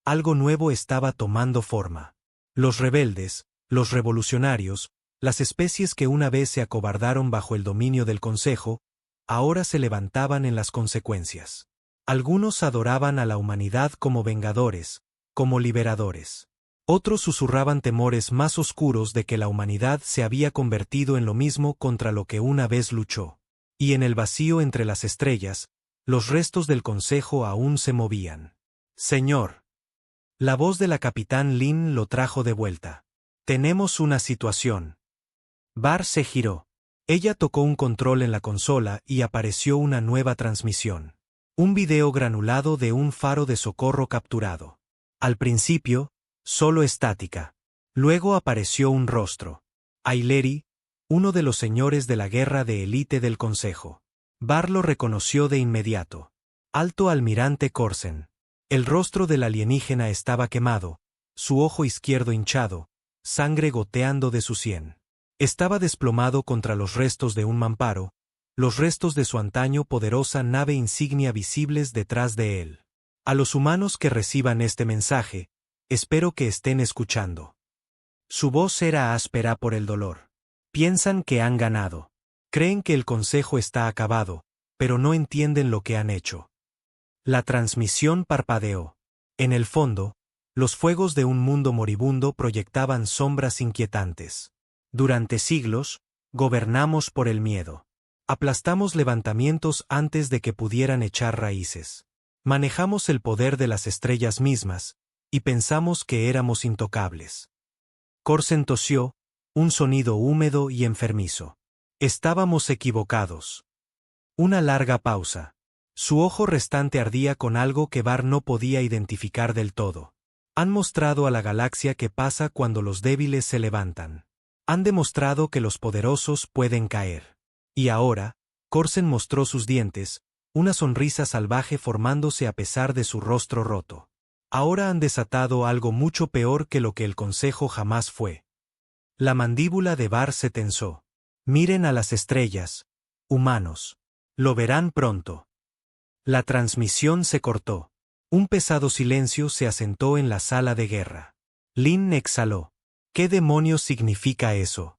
algo nuevo estaba tomando forma. Los rebeldes, los revolucionarios, las especies que una vez se acobardaron bajo el dominio del Consejo, ahora se levantaban en las consecuencias. Algunos adoraban a la humanidad como vengadores, como liberadores. Otros susurraban temores más oscuros de que la humanidad se había convertido en lo mismo contra lo que una vez luchó. Y en el vacío entre las estrellas, los restos del Consejo aún se movían. Señor. La voz de la capitán Lin lo trajo de vuelta. Tenemos una situación. Bar se giró. Ella tocó un control en la consola y apareció una nueva transmisión. Un video granulado de un faro de socorro capturado. Al principio, solo estática. Luego apareció un rostro. Aileri, uno de los señores de la guerra de élite del Consejo. Bar lo reconoció de inmediato. Alto almirante Corsen. El rostro del alienígena estaba quemado, su ojo izquierdo hinchado, sangre goteando de su sien. Estaba desplomado contra los restos de un mamparo, los restos de su antaño poderosa nave insignia visibles detrás de él. A los humanos que reciban este mensaje, espero que estén escuchando. Su voz era áspera por el dolor. Piensan que han ganado. Creen que el Consejo está acabado, pero no entienden lo que han hecho. La transmisión parpadeó. En el fondo, los fuegos de un mundo moribundo proyectaban sombras inquietantes. Durante siglos, gobernamos por el miedo. Aplastamos levantamientos antes de que pudieran echar raíces. Manejamos el poder de las estrellas mismas, y pensamos que éramos intocables. Corsen tosió, un sonido húmedo y enfermizo. Estábamos equivocados. Una larga pausa. Su ojo restante ardía con algo que Bar no podía identificar del todo. Han mostrado a la galaxia qué pasa cuando los débiles se levantan. Han demostrado que los poderosos pueden caer. Y ahora, Corsen mostró sus dientes, una sonrisa salvaje formándose a pesar de su rostro roto. Ahora han desatado algo mucho peor que lo que el consejo jamás fue. La mandíbula de Bar se tensó. Miren a las estrellas, humanos. Lo verán pronto. La transmisión se cortó. Un pesado silencio se asentó en la sala de guerra. Lin exhaló. ¿Qué demonios significa eso?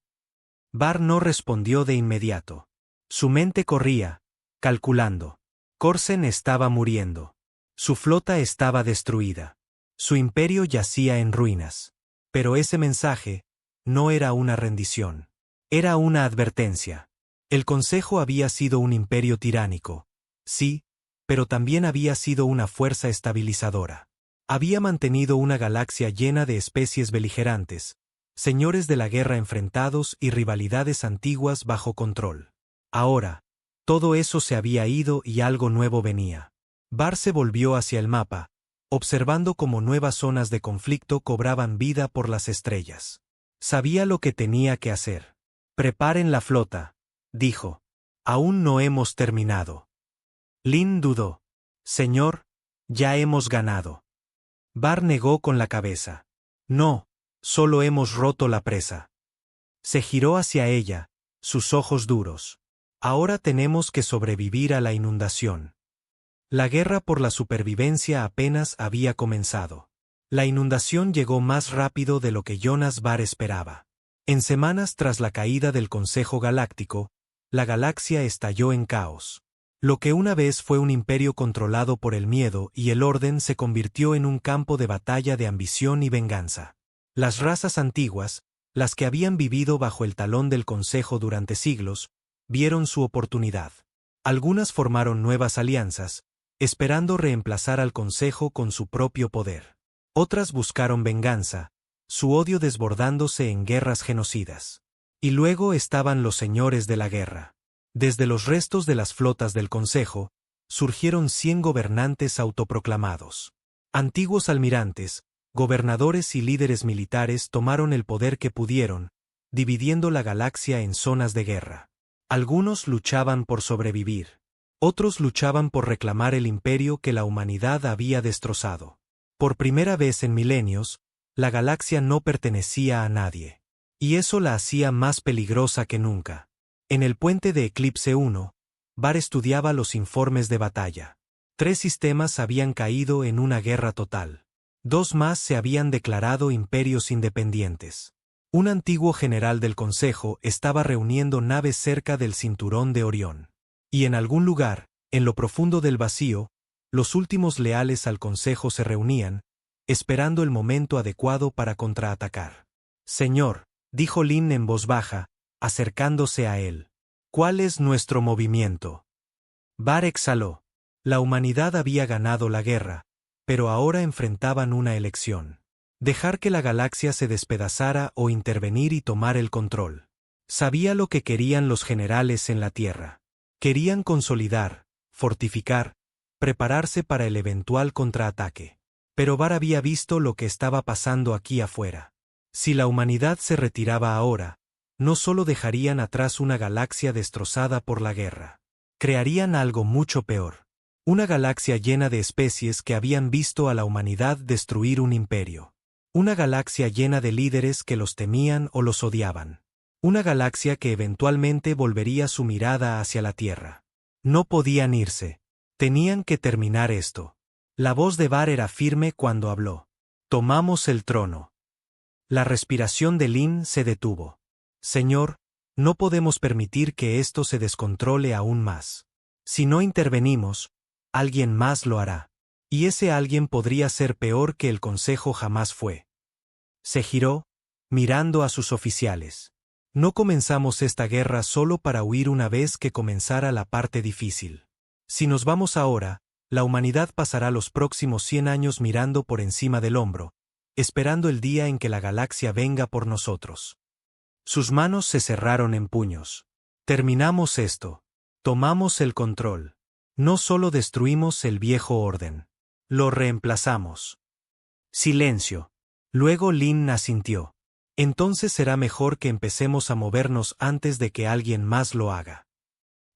Bar no respondió de inmediato. Su mente corría, calculando. Corsen estaba muriendo. Su flota estaba destruida. Su imperio yacía en ruinas. Pero ese mensaje no era una rendición. Era una advertencia. El Consejo había sido un imperio tiránico. Sí, pero también había sido una fuerza estabilizadora. Había mantenido una galaxia llena de especies beligerantes, señores de la guerra enfrentados y rivalidades antiguas bajo control. Ahora, todo eso se había ido y algo nuevo venía. Bar se volvió hacia el mapa, observando cómo nuevas zonas de conflicto cobraban vida por las estrellas. Sabía lo que tenía que hacer. Preparen la flota, dijo. Aún no hemos terminado. Lin dudó. Señor, ya hemos ganado. Bar negó con la cabeza. No, solo hemos roto la presa. Se giró hacia ella, sus ojos duros. Ahora tenemos que sobrevivir a la inundación. La guerra por la supervivencia apenas había comenzado. La inundación llegó más rápido de lo que Jonas Bar esperaba. En semanas tras la caída del Consejo Galáctico, la galaxia estalló en caos. Lo que una vez fue un imperio controlado por el miedo y el orden se convirtió en un campo de batalla de ambición y venganza. Las razas antiguas, las que habían vivido bajo el talón del Consejo durante siglos, vieron su oportunidad. Algunas formaron nuevas alianzas, esperando reemplazar al Consejo con su propio poder. Otras buscaron venganza, su odio desbordándose en guerras genocidas. Y luego estaban los señores de la guerra. Desde los restos de las flotas del Consejo, surgieron 100 gobernantes autoproclamados. Antiguos almirantes, gobernadores y líderes militares tomaron el poder que pudieron, dividiendo la galaxia en zonas de guerra. Algunos luchaban por sobrevivir. Otros luchaban por reclamar el imperio que la humanidad había destrozado. Por primera vez en milenios, la galaxia no pertenecía a nadie. Y eso la hacía más peligrosa que nunca. En el puente de Eclipse 1, Bar estudiaba los informes de batalla. 3 sistemas habían caído en una guerra total. 2 más se habían declarado imperios independientes. Un antiguo general del Consejo estaba reuniendo naves cerca del cinturón de Orión. Y en algún lugar, en lo profundo del vacío, los últimos leales al Consejo se reunían, esperando el momento adecuado para contraatacar. Señor, dijo Lin en voz baja, acercándose a él. ¿Cuál es nuestro movimiento? Bar exhaló. La humanidad había ganado la guerra, pero ahora enfrentaban una elección. Dejar que la galaxia se despedazara o intervenir y tomar el control. Sabía lo que querían los generales en la Tierra. Querían consolidar, fortificar, prepararse para el eventual contraataque. Pero Bar había visto lo que estaba pasando aquí afuera. Si la humanidad se retiraba ahora, no solo dejarían atrás una galaxia destrozada por la guerra. Crearían algo mucho peor. Una galaxia llena de especies que habían visto a la humanidad destruir un imperio. Una galaxia llena de líderes que los temían o los odiaban. Una galaxia que eventualmente volvería su mirada hacia la Tierra. No podían irse. Tenían que terminar esto. La voz de Bar era firme cuando habló. Tomamos el trono. La respiración de Lin se detuvo. Señor, no podemos permitir que esto se descontrole aún más. Si no intervenimos, alguien más lo hará. Y ese alguien podría ser peor que el Consejo jamás fue. Se giró, mirando a sus oficiales. No comenzamos esta guerra solo para huir una vez que comenzara la parte difícil. Si nos vamos ahora, la humanidad pasará los próximos 100 años mirando por encima del hombro, esperando el día en que la galaxia venga por nosotros. Sus manos se cerraron en puños. Terminamos esto. Tomamos el control. No solo destruimos el viejo orden. Lo reemplazamos. Silencio. Luego Lin asintió. Entonces será mejor que empecemos a movernos antes de que alguien más lo haga.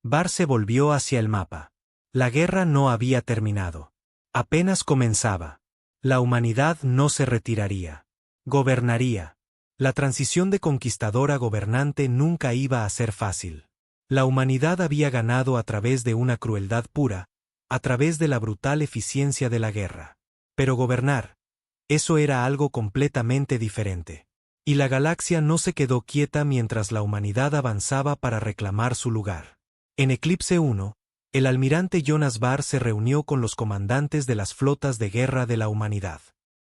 Bar se volvió hacia el mapa. La guerra no había terminado. Apenas comenzaba. La humanidad no se retiraría. Gobernaría. La transición de conquistador a gobernante nunca iba a ser fácil. La humanidad había ganado a través de una crueldad pura, a través de la brutal eficiencia de la guerra. Pero gobernar, eso era algo completamente diferente. Y la galaxia no se quedó quieta mientras la humanidad avanzaba para reclamar su lugar. En Eclipse 1, el almirante Jonas Barr se reunió con los comandantes de las flotas de guerra de la humanidad.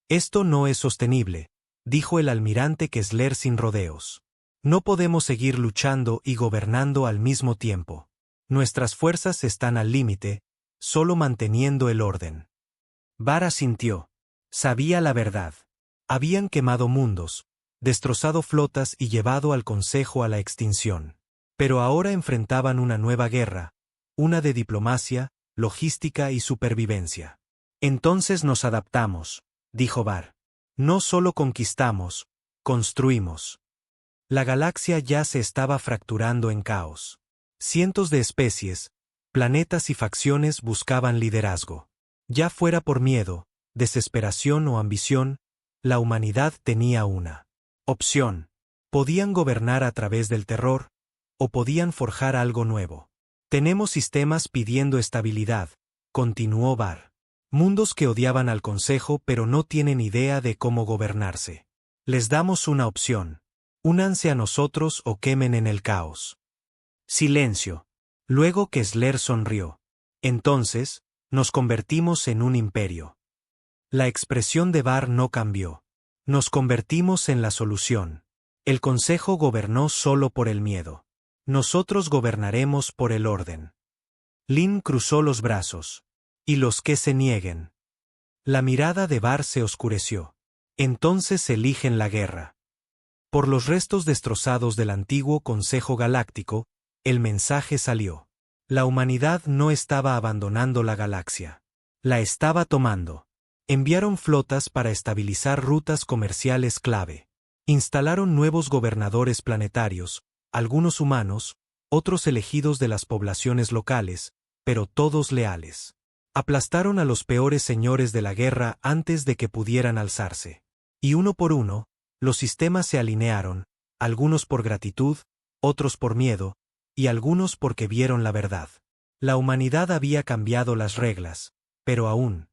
Esto no es sostenible, dijo el almirante Kessler sin rodeos. No podemos seguir luchando y gobernando al mismo tiempo. Nuestras fuerzas están al límite, solo manteniendo el orden. Barr asintió. Sabía la verdad. Habían quemado mundos, destrozado flotas y llevado al Consejo a la extinción. Pero ahora enfrentaban una nueva guerra, una de diplomacia, logística y supervivencia. Entonces nos adaptamos, dijo Barr. No solo conquistamos, construimos. La galaxia ya se estaba fracturando en caos. Cientos de especies, planetas y facciones buscaban liderazgo. Ya fuera por miedo, desesperación o ambición, la humanidad tenía una opción. Podían gobernar a través del terror, o podían forjar algo nuevo. Tenemos sistemas pidiendo estabilidad, continuó Barr. Mundos que odiaban al Consejo pero no tienen idea de cómo gobernarse. Les damos una opción. Únanse a nosotros o quemen en el caos. Silencio. Luego Kessler sonrió. Entonces, nos convertimos en un imperio. La expresión de Barr no cambió. Nos convertimos en la solución. El Consejo gobernó solo por el miedo. Nosotros gobernaremos por el orden. Lynn cruzó los brazos. Y los que se nieguen. La mirada de Barr se oscureció. Entonces eligen la guerra. Por los restos destrozados del antiguo Consejo Galáctico, el mensaje salió. La humanidad no estaba abandonando la galaxia. La estaba tomando. Enviaron flotas para estabilizar rutas comerciales clave. Instalaron nuevos gobernadores planetarios, algunos humanos, otros elegidos de las poblaciones locales, pero todos leales. Aplastaron a los peores señores de la guerra antes de que pudieran alzarse. Y uno por uno, los sistemas se alinearon, algunos por gratitud, otros por miedo, y algunos porque vieron la verdad. La humanidad había cambiado las reglas, pero aún